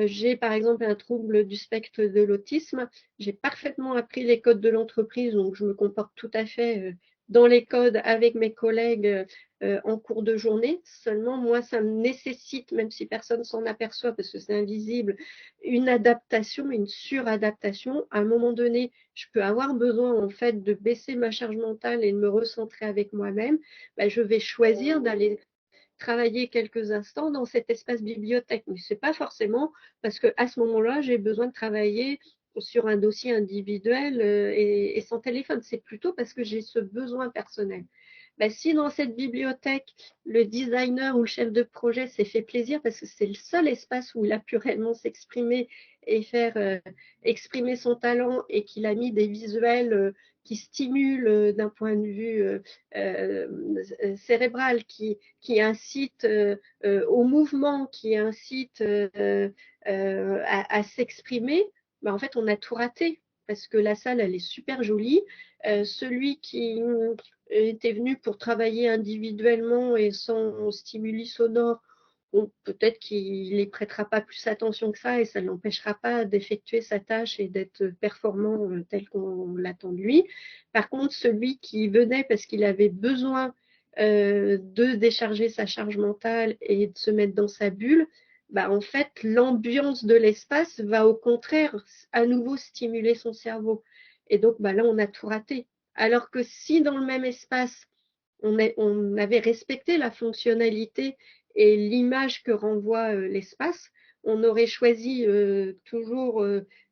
j'ai par exemple un trouble du spectre de l'autisme. J'ai parfaitement appris les codes de l'entreprise, donc je me comporte tout à fait dans les codes avec mes collègues en cours de journée. Seulement, moi, ça me nécessite, même si personne s'en aperçoit parce que c'est invisible, une adaptation, une suradaptation. À un moment donné, je peux avoir besoin en fait de baisser ma charge mentale et de me recentrer avec moi-même. Ben, je vais choisir d'aller travailler quelques instants dans cet espace bibliothèque. Mais ce n'est pas forcément parce qu'à ce moment-là, j'ai besoin de travailler sur un dossier individuel et sans téléphone. C'est plutôt parce que j'ai ce besoin personnel. bah, si dans cette bibliothèque, le designer ou le chef de projet s'est fait plaisir parce que c'est le seul espace où il a pu réellement s'exprimer et faire exprimer son talent et qu'il a mis des visuels qui stimulent d'un point de vue cérébral, qui incitent au mouvement, qui incitent à s'exprimer, bah, en fait, on a tout raté parce que la salle, elle est super jolie. Celui qui était venu pour travailler individuellement et sans stimuli sonore, bon, peut-être qu'il n'y prêtera pas plus attention que ça et ça ne l'empêchera pas d'effectuer sa tâche et d'être performant tel qu'on l'attend de lui. Par contre, celui qui venait parce qu'il avait besoin de décharger sa charge mentale et de se mettre dans sa bulle, bah, en fait, l'ambiance de l'espace va au contraire à nouveau stimuler son cerveau. Et donc, bah, là, on a tout raté. Alors que si dans le même espace, on avait respecté la fonctionnalité et l'image que renvoie l'espace, on aurait choisi toujours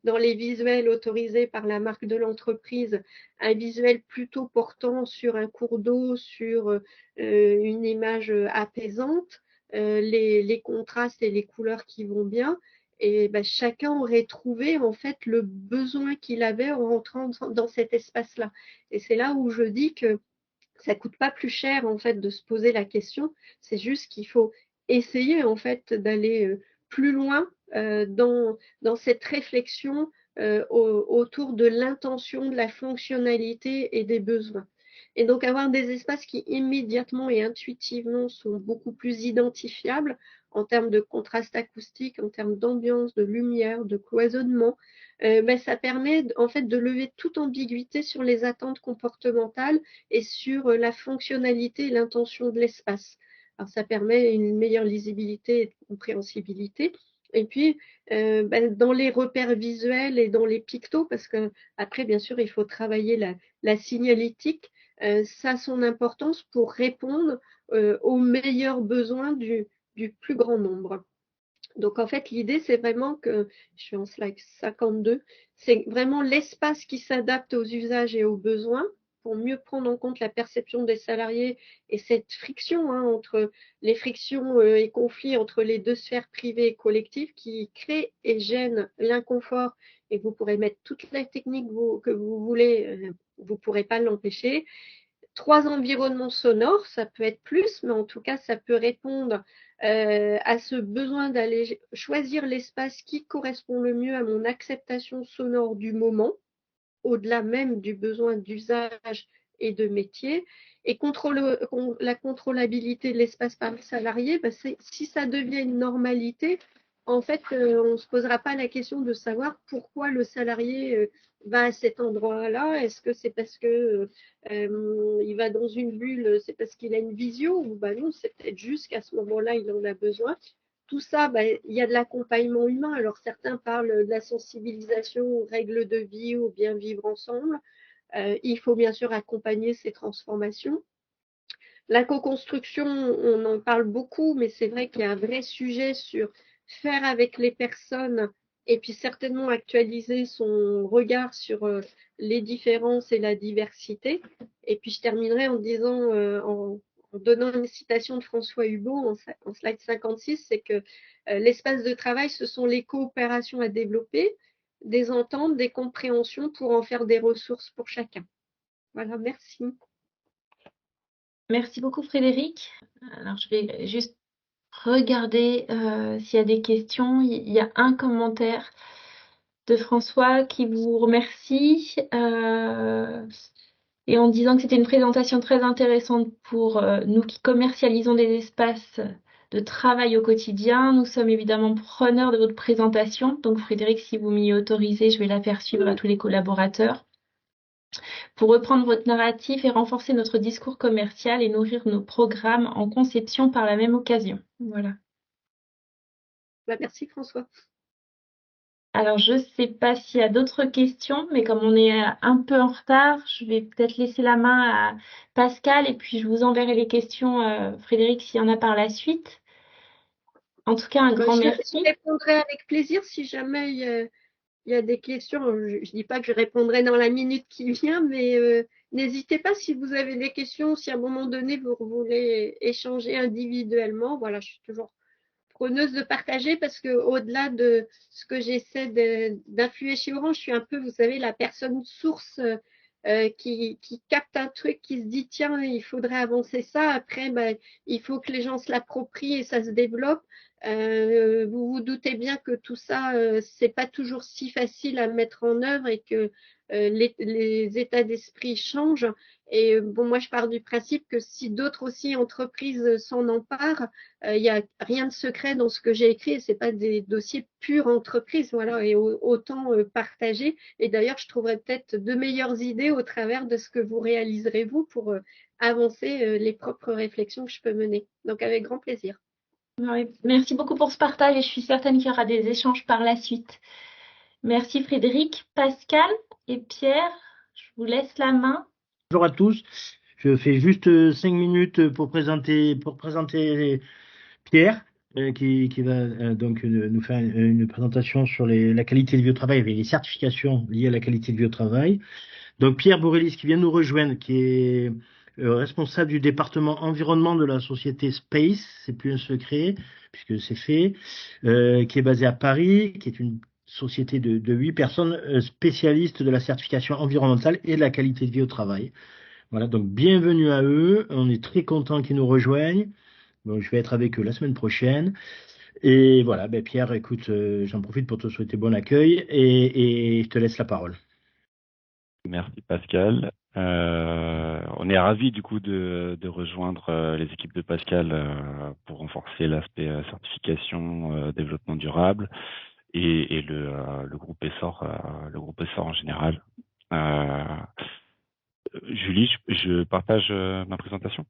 dans les visuels autorisés par la marque de l'entreprise un visuel plutôt portant sur un cours d'eau, sur une image apaisante, les contrastes et les couleurs qui vont bien. Et ben, chacun aurait trouvé en fait le besoin qu'il avait en rentrant dans cet espace-là. Et c'est là où je dis que ça coûte pas plus cher en fait de se poser la question. C'est juste qu'il faut essayer en fait d'aller plus loin dans cette réflexion autour de l'intention, de la fonctionnalité et des besoins. Et donc avoir des espaces qui immédiatement et intuitivement sont beaucoup plus identifiables en termes de contraste acoustique, en termes d'ambiance, de lumière, de cloisonnement, ben, ça permet en fait de lever toute ambiguïté sur les attentes comportementales et sur la fonctionnalité et l'intention de l'espace. Alors ça permet une meilleure lisibilité et compréhensibilité. Et puis, ben, dans les repères visuels et dans les pictos, parce que après, bien sûr, il faut travailler la signalétique, ça a son importance pour répondre aux meilleurs besoins du plus grand nombre. Donc en fait, l'idée, c'est vraiment que, je suis en slide 52, c'est vraiment l'espace qui s'adapte aux usages et aux besoins pour mieux prendre en compte la perception des salariés et cette friction entre les frictions et conflits entre les deux sphères privées et collectives qui créent et gênent l'inconfort. Et vous pourrez mettre toute la technique que vous voulez, vous ne pourrez pas l'empêcher. 3 environnements sonores, ça peut être plus, mais en tout cas, ça peut répondre à ce besoin d'aller choisir l'espace qui correspond le mieux à mon acceptation sonore du moment, au-delà même du besoin d'usage et de métier. Et la contrôlabilité de l'espace par le salarié, bah, si ça devient une normalité, en fait, on ne se posera pas la question de savoir pourquoi le salarié va à cet endroit-là. Est-ce que c'est parce que il va dans une bulle, c'est parce qu'il a une visio ou bah non, c'est peut-être juste qu'à ce moment-là, il en a besoin. Tout ça, bah, il y a de l'accompagnement humain. Alors certains parlent de la sensibilisation aux règles de vie, au bien vivre ensemble. Il faut bien sûr accompagner ces transformations. La co-construction, on en parle beaucoup, mais c'est vrai qu'il y a un vrai sujet sur faire avec les personnes et puis certainement actualiser son regard sur les différences et la diversité. Et puis je terminerai en disant, en donnant une citation de François Hubault en slide 56, c'est que l'espace de travail, ce sont les coopérations à développer, des ententes, des compréhensions pour en faire des ressources pour chacun. Voilà, merci. Merci beaucoup Frédéric. Alors je vais juste regarder s'il y a des questions. Il y a un commentaire de François qui vous remercie et en disant que c'était une présentation très intéressante pour nous qui commercialisons des espaces de travail au quotidien. Nous sommes évidemment preneurs de votre présentation. Donc Frédéric, si vous m'y autorisez, je vais la faire suivre à tous les collaborateurs pour reprendre votre narratif et renforcer notre discours commercial et nourrir nos programmes en conception par la même occasion. Voilà. Bah, merci François. Alors, je ne sais pas s'il y a d'autres questions, mais comme on est un peu en retard, je vais peut-être laisser la main à Pascal et puis je vous enverrai les questions, Frédéric, s'il y en a par la suite. En tout cas, un grand Je merci. répondrai avec plaisir si jamais il y a des questions, je ne dis pas que je répondrai dans la minute qui vient, mais n'hésitez pas si vous avez des questions, si à un moment donné vous voulez échanger individuellement. Voilà, je suis toujours preneuse de partager parce que au-delà de ce que j'essaie d'influer chez Orange, je suis un peu, vous savez, la personne source qui capte un truc, qui se dit tiens, il faudrait avancer ça. Après, ben, il faut que les gens se l'approprient et ça se développe. Vous vous doutez bien que tout ça, c'est pas toujours si facile à mettre en œuvre et que les états d'esprit changent. Et bon, moi, je pars du principe que si d'autres aussi entreprises s'en emparent, il n'y a rien de secret dans ce que j'ai écrit. C'est pas des dossiers purs entreprises, voilà, et autant partager. Et d'ailleurs, je trouverai peut-être de meilleures idées au travers de ce que vous réaliserez vous pour avancer les propres réflexions que je peux mener. Donc, avec grand plaisir. Oui, merci beaucoup pour ce partage et je suis certaine qu'il y aura des échanges par la suite. Merci Frédéric, Pascal et Pierre, je vous laisse la main. Bonjour à tous. Je fais juste 5 minutes pour présenter Pierre, qui va donc nous faire une présentation sur la qualité de vie au travail avec les certifications liées à la qualité de vie au travail. Donc Pierre Bourrelis qui vient nous rejoindre, qui est responsable du département environnement de la société Space, c'est plus un secret puisque c'est fait, qui est basé à Paris, qui est une société de 8 personnes spécialistes de la certification environnementale et de la qualité de vie au travail. Voilà, donc bienvenue à eux. On est très content qu'ils nous rejoignent. Bon, je vais être avec eux la semaine prochaine. Et voilà, ben Pierre, écoute, j'en profite pour te souhaiter bon accueil et je te laisse la parole. Merci Pascal. On est ravis du coup de rejoindre les équipes de Pascal pour renforcer l'aspect certification, développement durable et le groupe Essor, en général. Julie, je partage ma présentation.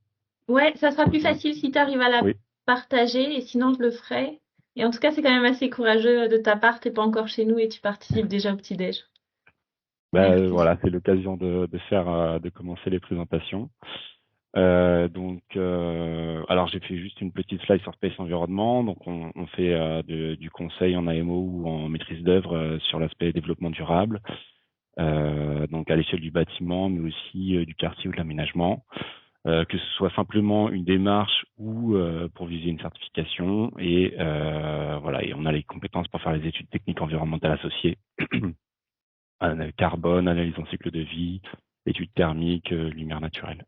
Ouais, ça sera plus facile si tu arrives à la partager et sinon je le ferai. Et en tout cas, c'est quand même assez courageux de ta part, t'es pas encore chez nous et tu participes déjà au petit-déj. Voilà, c'est l'occasion de commencer les présentations. Alors j'ai fait juste une petite slide sur Space Environnement. Donc on fait du conseil en AMO ou en maîtrise d'œuvre sur l'aspect développement durable. Donc à l'échelle du bâtiment, mais aussi du quartier ou de l'aménagement. Que ce soit simplement une démarche ou pour viser une certification. Et voilà, et on a les compétences pour faire les études techniques environnementales associées. Carbone, analyse en cycle de vie, études thermiques, lumière naturelle.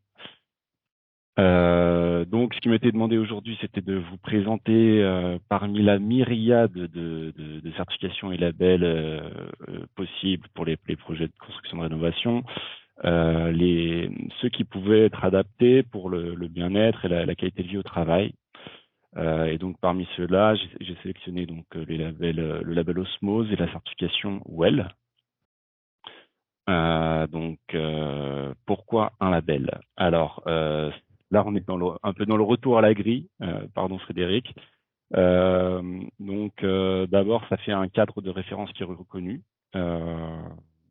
Donc, ce qui m'était demandé aujourd'hui, c'était de vous présenter parmi la myriade de certifications et labels possibles pour les projets de construction de rénovation, ceux qui pouvaient être adaptés pour le bien-être et la qualité de vie au travail. Et donc, parmi ceux-là, j'ai sélectionné donc le label Osmose et la certification WELL. Pourquoi un label? Alors, là, on est un peu dans le retour à la grille. Pardon, Frédéric. D'abord, ça fait un cadre de référence qui est reconnu.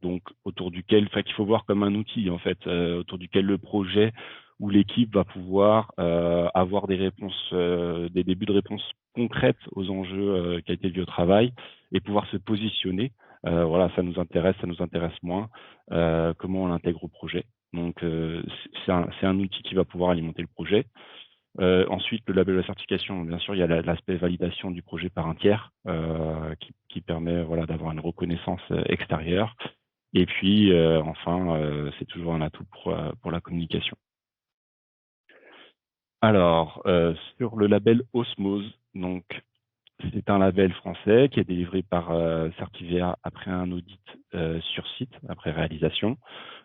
Donc, autour duquel, qu'il faut voir comme un outil, en fait, autour duquel le projet ou l'équipe va pouvoir avoir des réponses, des débuts de réponses concrètes aux enjeux qualité de vie au travail et pouvoir se positionner. Voilà, ça nous intéresse moins. Comment on l'intègre au projet. Donc, c'est un outil qui va pouvoir alimenter le projet. Ensuite, le label de certification, bien sûr, il y a l'aspect validation du projet par un tiers qui permet d'avoir une reconnaissance extérieure. Et puis, enfin, c'est toujours un atout pour la communication. Alors, sur le label Osmose, donc, c'est un label français qui est délivré par Certivia après un audit sur site, après réalisation.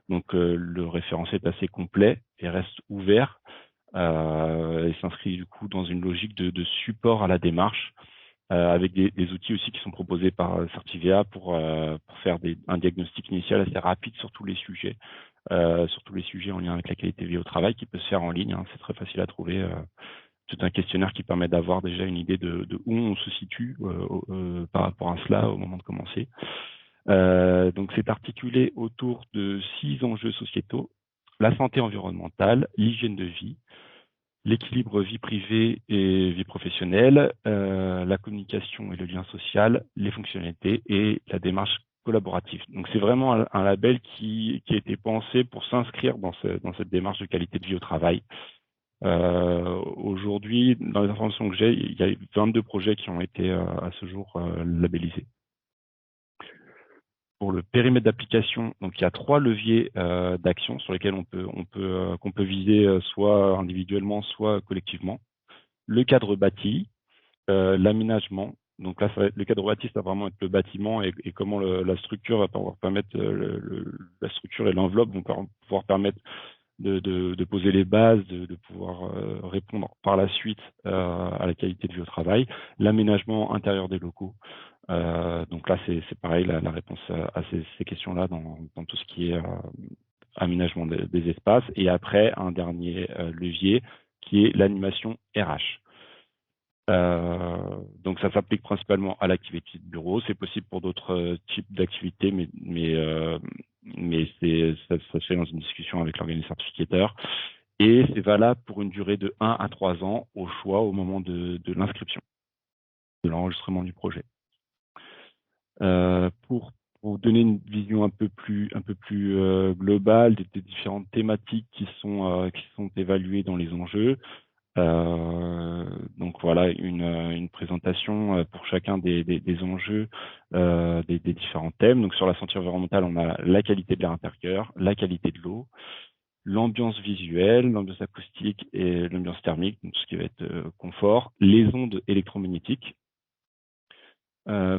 Donc, le référentiel est assez complet et reste ouvert. Et s'inscrit du coup dans une logique de support à la démarche, avec des outils aussi qui sont proposés par Certivia pour faire un diagnostic initial assez rapide sur tous les sujets en lien avec la qualité de vie au travail qui peut se faire en ligne. Hein, c'est très facile à trouver. Tout un questionnaire qui permet d'avoir déjà une idée de où on se situe par rapport à cela au moment de commencer. Donc c'est articulé autour de 6 enjeux sociétaux: la santé environnementale, l'hygiène de vie, l'équilibre vie privée et vie professionnelle, la communication et le lien social, les fonctionnalités et la démarche collaborative. Donc c'est vraiment un label qui a été pensé pour s'inscrire dans cette démarche de qualité de vie au travail. Aujourd'hui, dans les informations que j'ai, il y a 22 projets qui ont été à ce jour labellisés. Pour le périmètre d'application, donc il y a 3 leviers d'action sur lesquels qu'on peut viser soit individuellement, soit collectivement. Le cadre bâti, l'aménagement. Donc là, le cadre bâti, ça va vraiment être le bâtiment et comment la structure va pouvoir permettre, la structure et l'enveloppe vont pouvoir permettre de poser les bases, de pouvoir répondre par la suite à la qualité de vie au travail. L'aménagement intérieur des locaux. Donc là, c'est pareil, la réponse à ces questions-là dans tout ce qui est aménagement des espaces. Et après, un dernier levier qui est l'animation RH. Donc ça s'applique principalement à l'activité de bureau. C'est possible pour d'autres types d'activités, mais ça se fait dans une discussion avec l'organisme certificateur. Et c'est valable pour une durée de 1 à 3 ans au choix au moment de l'inscription, de l'enregistrement du projet. Pour donner une vision un peu plus globale des différentes thématiques qui sont évaluées dans les enjeux. Donc voilà une présentation pour chacun des enjeux des différents thèmes. Donc sur la santé environnementale, on a la qualité de l'air intérieur, la qualité de l'eau, l'ambiance visuelle, l'ambiance acoustique et l'ambiance thermique, donc tout ce qui va être confort, les ondes électromagnétiques.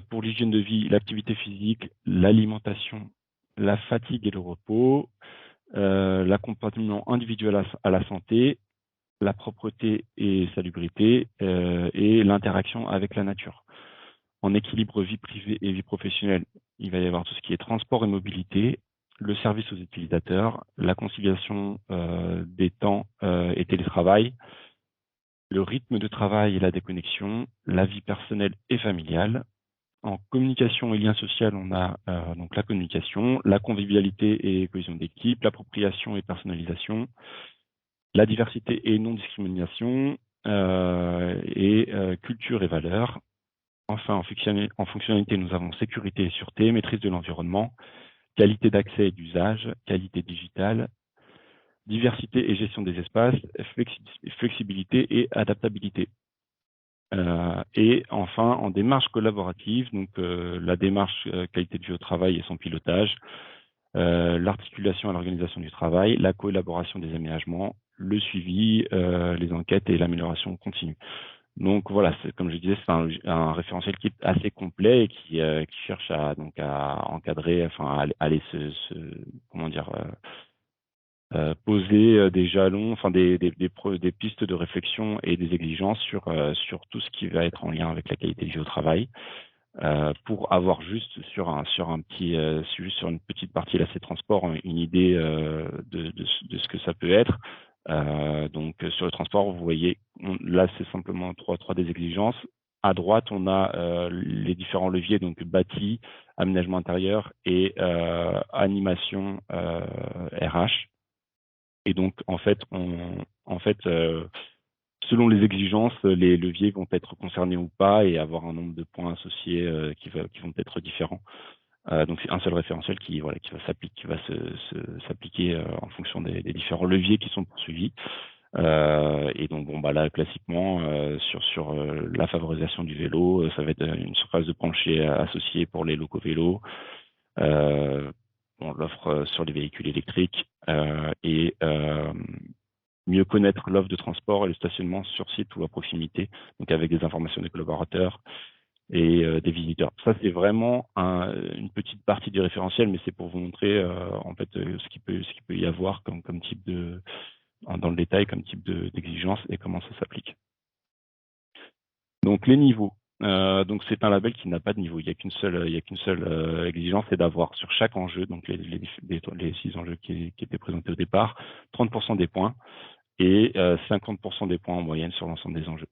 Pour l'hygiène de vie, l'activité physique, l'alimentation, la fatigue et le repos, l'accompagnement individuel à la santé, la propreté et salubrité et l'interaction avec la nature. En équilibre vie privée et vie professionnelle, il va y avoir tout ce qui est transport et mobilité, le service aux utilisateurs, la conciliation des temps et télétravail, le rythme de travail et la déconnexion, la vie personnelle et familiale. En communication et lien social, on a donc la communication, la convivialité et cohésion d'équipe, l'appropriation et personnalisation, la diversité et non-discrimination, et culture et valeurs. Enfin, en fonctionnalité, nous avons sécurité et sûreté, maîtrise de l'environnement, qualité d'accès et d'usage, qualité digitale, diversité et gestion des espaces, flexibilité et adaptabilité. Et enfin, en démarche collaborative, donc la démarche qualité de vie au travail et son pilotage, l'articulation à l'organisation du travail, la collaboration des aménagements, le suivi, les enquêtes et l'amélioration continue. Donc voilà, comme je disais, c'est un référentiel qui est assez complet et qui cherche à encadrer, enfin à aller poser des jalons, enfin des pistes de réflexion et des exigences sur tout ce qui va être en lien avec la qualité de vie au travail. Pour avoir juste sur une petite partie là, ces transports, une idée de ce que ça peut être. Donc sur le transport, vous voyez, là c'est simplement trois des exigences. À droite, on a les différents leviers, donc bâti, aménagement intérieur et animation RH. Et donc en fait, selon les exigences, les leviers vont être concernés ou pas et avoir un nombre de points associés qui vont être différents. Donc c'est un seul référentiel qui va s'appliquer en fonction des différents leviers qui sont poursuivis. Et donc là classiquement sur la favorisation du vélo, ça va être une surface de plancher associée pour les locaux vélos. On l'offre sur les véhicules électriques et mieux connaître l'offre de transport et le stationnement sur site ou à proximité, donc avec des informations des collaborateurs et des visiteurs. Ça, c'est vraiment une petite partie du référentiel, mais c'est pour vous montrer en fait ce qu'il peut y avoir comme type dans le détail, comme type d'exigence et comment ça s'applique. Donc les niveaux. Donc c'est un label qui n'a pas de niveau. Il n'y a qu'une seule exigence, c'est d'avoir sur chaque enjeu, donc les 6 enjeux qui étaient présentés au départ, 30% des points et 50% des points en moyenne sur l'ensemble des enjeux.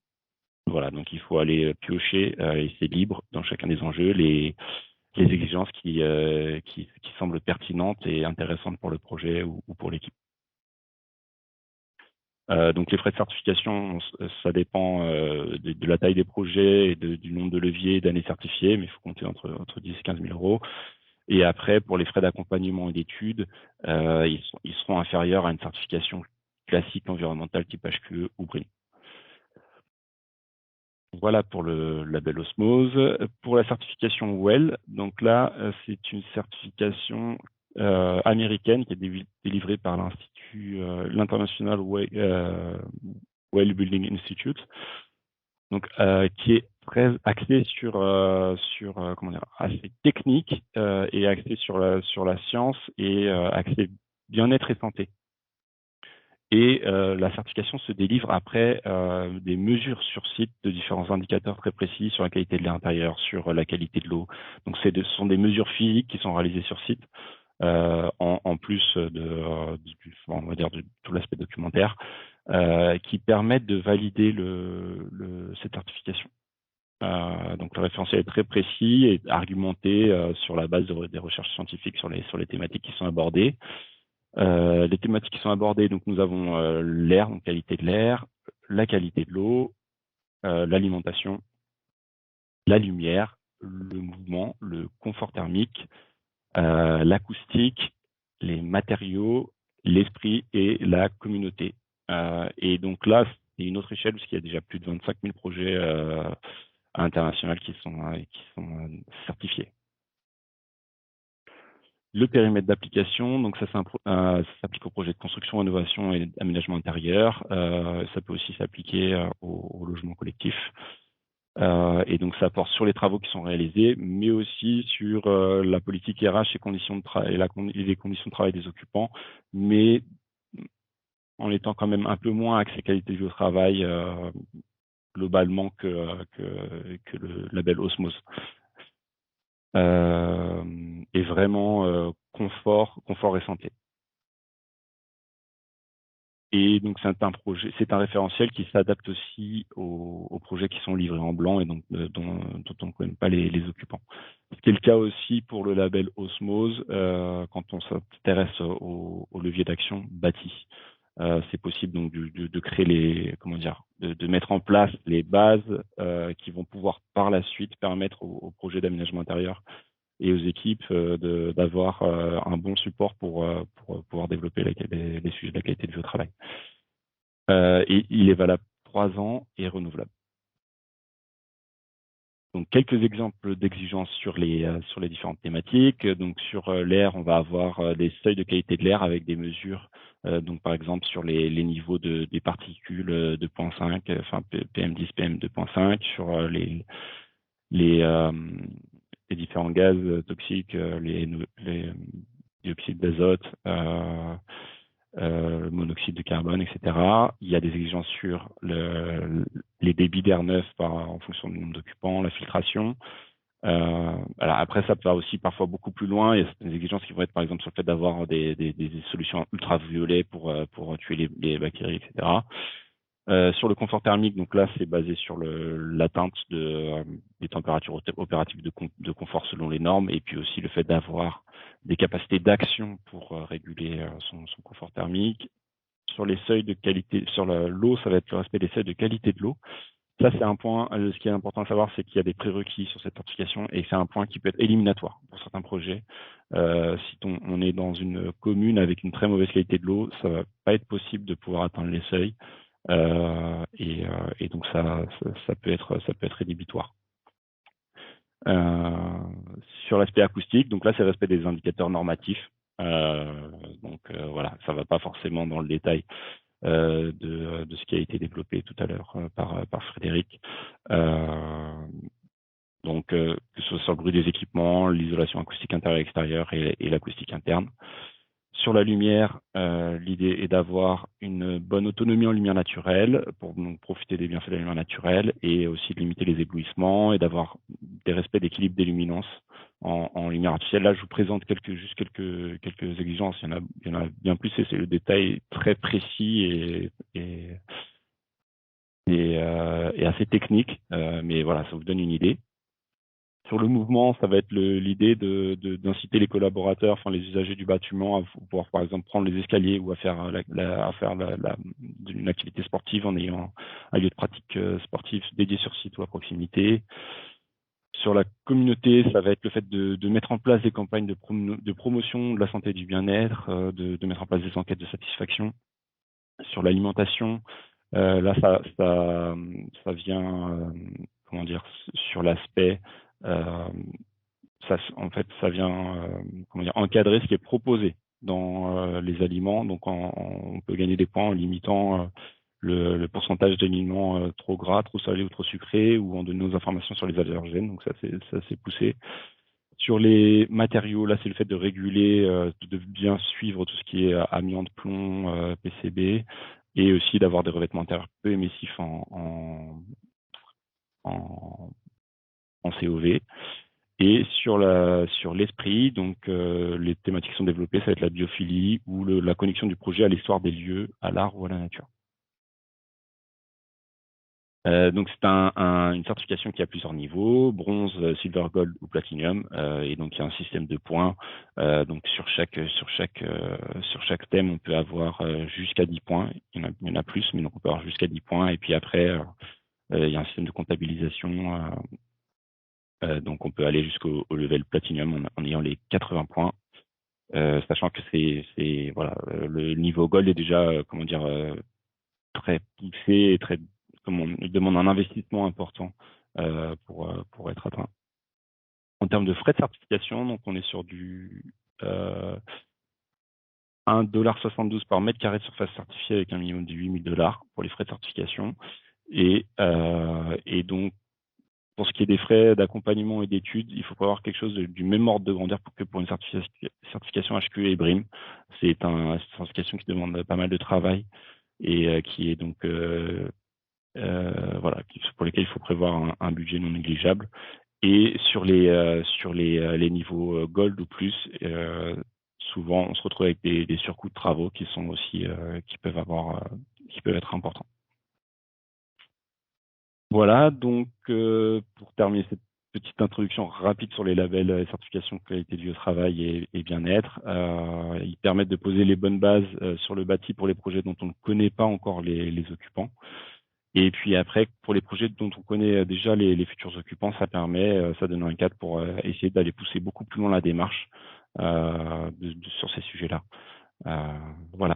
Voilà, donc il faut aller piocher et c'est libre dans chacun des enjeux les exigences qui semblent pertinentes et intéressantes pour le projet ou pour l'équipe. Donc les frais de certification, ça dépend de la taille des projets et du nombre de leviers d'années certifiées, mais il faut compter entre 10 et 15 000 euros. Et après, pour les frais d'accompagnement et d'études, ils seront inférieurs à une certification classique environnementale type HQE ou BREEAM. Voilà pour le label Osmose. Pour la certification WELL, donc là, c'est une certification américaine qui est délivrée par l'Institut, l'International Well Building Institute, donc qui est très axé sur comment dire, assez technique et axé sur la science et axé bien-être et santé. Et la certification se délivre après des mesures sur site de différents indicateurs très précis sur la qualité de l'air intérieur, sur la qualité de l'eau. Donc ce sont des mesures physiques qui sont réalisées sur site, en plus on va dire de tout l'aspect documentaire, qui permettent de valider cette certification. Donc le référentiel est très précis et argumenté sur la base des recherches scientifiques sur les thématiques qui sont abordées. Les thématiques qui sont abordées, donc nous avons l'air, donc qualité de l'air, la qualité de l'eau, l'alimentation, la lumière, le mouvement, le confort thermique, l'acoustique, les matériaux, l'esprit et la communauté. Et donc là, c'est une autre échelle puisqu'il y a déjà plus de 25 000 projets internationaux qui sont certifiés. Le périmètre d'application, donc ça s'applique au projet de construction, rénovation et aménagement intérieur. Ça peut aussi s'appliquer au logement collectif. Et donc ça porte sur les travaux qui sont réalisés, mais aussi sur la politique RH et conditions de travail, et les conditions de travail des occupants, mais en étant quand même un peu moins axé qualité de vie au travail globalement que le label Osmose. Et vraiment confort et santé. Et donc c'est un référentiel qui s'adapte aussi aux projets qui sont livrés en blanc et donc dont on ne connaît pas les occupants. Ce qui est le cas aussi pour le label Osmose quand on s'intéresse au levier d'action bâti. C'est possible donc de créer de mettre en place les bases qui vont pouvoir par la suite permettre au projet d'aménagement intérieur et aux équipes d'avoir un bon support pour pouvoir développer les sujets de la qualité de vie au travail. Et il est valable 3 ans et renouvelable. Donc quelques exemples d'exigences sur les différentes thématiques. Donc sur l'air, on va avoir des seuils de qualité de l'air avec des mesures. Donc par exemple sur les niveaux des particules 2.5, enfin PM10, PM2.5, sur les différents gaz toxiques, les dioxydes d'azote, le monoxyde de carbone, etc. Il y a des exigences sur les débits d'air neuf en fonction du nombre d'occupants, la filtration. Alors après, ça va aussi parfois beaucoup plus loin. Il y a certaines exigences qui vont être par exemple sur le fait d'avoir des solutions ultraviolets pour tuer les bactéries, etc. Sur le confort thermique, donc là, c'est basé sur l'atteinte des températures opératives de confort selon les normes, et puis aussi le fait d'avoir des capacités d'action pour réguler son confort thermique. Sur les seuils de qualité, sur l'eau, ça va être le respect des seuils de qualité de l'eau. Ça, c'est un point. Ce qui est important à savoir, c'est qu'il y a des prérequis sur cette certification, et c'est un point qui peut être éliminatoire pour certains projets. Si on est dans une commune avec une très mauvaise qualité de l'eau, ça va pas être possible de pouvoir atteindre les seuils. Et donc ça peut être rédhibitoire. Sur l'aspect acoustique, donc là c'est le respect des indicateurs normatifs. Donc voilà, ça va pas forcément dans le détail de ce qui a été développé tout à l'heure par Frédéric. Donc que ce soit sur le bruit des équipements, l'isolation acoustique intérieure et extérieure et l'acoustique interne. Sur la lumière, l'idée est d'avoir une bonne autonomie en lumière naturelle pour donc profiter des bienfaits de la lumière naturelle, et aussi de limiter les éblouissements et d'avoir des respects d'équilibre des luminances en lumière artificielle. Là, je vous présente quelques exigences. Il y en a bien plus, et c'est le détail très précis et assez technique. Mais voilà, ça vous donne une idée. Sur le mouvement, ça va être l'idée d'inciter les collaborateurs, enfin les usagers du bâtiment, à pouvoir par exemple prendre les escaliers ou à faire une activité sportive en ayant un lieu de pratique sportive dédié sur site ou à proximité. Sur la communauté, ça va être le fait de mettre en place des campagnes de promotion de la santé et du bien-être, de mettre en place des enquêtes de satisfaction. Sur l'alimentation, là, ça vient, comment dire, sur l'aspect, en fait, ça vient, comment dire, encadrer ce qui est proposé dans les aliments. Donc, on peut gagner des points en limitant le pourcentage d'aliments trop gras, trop salés ou trop sucrés, ou en donnant nos informations sur les allergènes. Donc, ça, c'est poussé. Sur les matériaux, là, c'est le fait de réguler, de bien suivre tout ce qui est amiante, plomb, PCB, et aussi d'avoir des revêtements intérieurs peu émissifs en COV. Et sur l'esprit, donc les thématiques qui sont développées, ça va être la biophilie ou la connexion du projet à l'histoire des lieux, à l'art ou à la nature. Donc c'est une certification qui a plusieurs niveaux, bronze, silver, gold ou platinum, et donc il y a un système de points. Donc sur chaque thème, on peut avoir jusqu'à 10 points. Il y en a plus, mais donc on peut avoir jusqu'à 10 points. Et puis après, il y a un système de comptabilisation. Donc on peut aller jusqu'au level platinum en ayant les 80 points. Sachant que c'est voilà, le niveau gold est déjà comment dire très poussé et très il demande un investissement important pour être atteint. En termes de frais de certification, donc on est sur du 1,72 $ par mètre carré de surface certifiée avec un minimum de 8 000 $ pour les frais de certification. Et donc, pour ce qui est des frais d'accompagnement et d'études, il faut avoir quelque chose du même ordre de grandeur que pour une certification HQE et BRIM. C'est une certification qui demande pas mal de travail et qui est donc voilà, pour lesquels il faut prévoir un budget non négligeable. Et sur les niveaux gold ou plus, souvent on se retrouve avec des surcoûts de travaux qui sont aussi qui peuvent être importants. Voilà, donc pour terminer cette petite introduction rapide sur les labels et certifications qualité de vie au travail et bien-être, ils permettent de poser les bonnes bases sur le bâti pour les projets dont on ne connaît pas encore les occupants. Et puis après, pour les projets dont on connaît déjà les futurs occupants, ça donne un cadre pour essayer d'aller pousser beaucoup plus loin la démarche sur ces sujets-là. Voilà.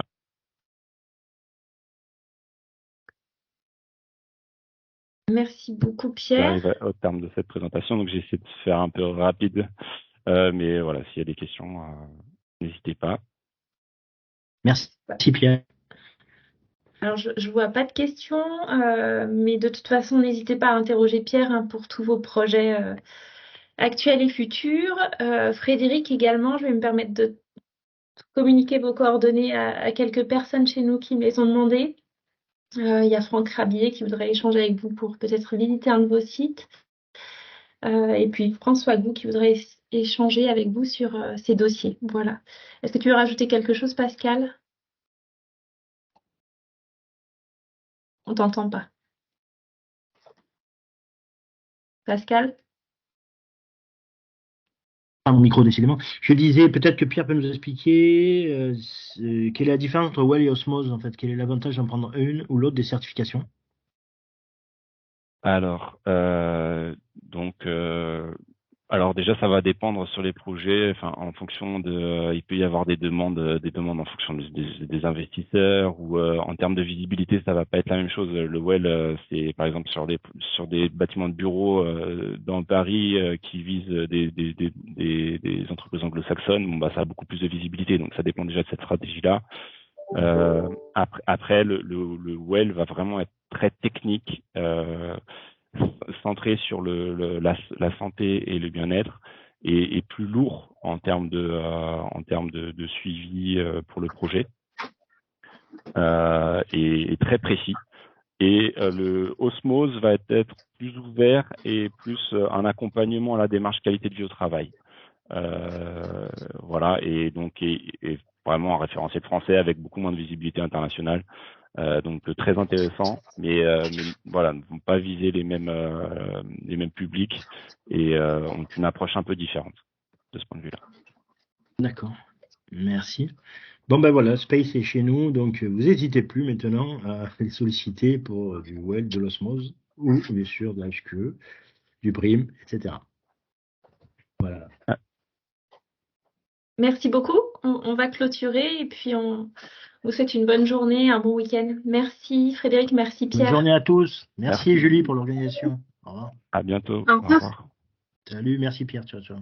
Merci beaucoup, Pierre. J'arrive au terme de cette présentation, donc j'ai essayé de faire un peu rapide. Mais voilà, s'il y a des questions, n'hésitez pas. Merci, Pierre. Alors, je vois pas de questions, mais de toute façon, n'hésitez pas à interroger Pierre pour tous vos projets actuels et futurs. Frédéric également, je vais me permettre de communiquer vos coordonnées à quelques personnes chez nous qui me les ont demandées. Il y a Franck Rabier qui voudrait échanger avec vous pour peut-être visiter un de vos sites. Et puis François Gou qui voudrait échanger avec vous sur ces dossiers. Voilà. Est-ce que tu veux rajouter quelque chose, Pascal? On t'entend pas. Pascal? Mon micro, décidément. Je disais peut-être que Pierre peut nous expliquer quelle est la différence entre Well et Osmose, en fait. Quel est l'avantage d'en prendre une ou l'autre des certifications? Alors, alors déjà, ça va dépendre sur les projets. Enfin, en fonction il peut y avoir des demandes en fonction des investisseurs ou en termes de visibilité, ça va pas être la même chose. Le Well, c'est par exemple sur des bâtiments de bureaux dans Paris qui visent des entreprises anglo-saxonnes. Bon, bah, ça a beaucoup plus de visibilité, donc ça dépend déjà de cette stratégie-là. Après, le Well va vraiment être très technique. Centré sur la santé et le bien-être et plus lourd en termes de suivi pour le projet et très précis. Et le Osmose va être plus ouvert et plus un accompagnement à la démarche qualité de vie au travail. Voilà, et donc et vraiment un référentiel français avec beaucoup moins de visibilité internationale. Donc très intéressant, mais voilà, ne vont pas viser les mêmes publics et ont une approche un peu différente de ce point de vue-là. D'accord, merci. Bon ben voilà, Space est chez nous, donc vous n'hésitez plus maintenant à les solliciter pour du Well, de l'Osmose ou bien sûr de la HQE, du BRIM, etc. Voilà. Merci beaucoup. On va clôturer et puis on vous souhaite une bonne journée, un bon week-end. Merci Frédéric, merci Bonne Pierre. journée à tous. Merci Merci. Julie pour l'organisation. Au revoir. À bientôt. Au Au revoir. revoir. Salut, merci Pierre. Ciao, ciao.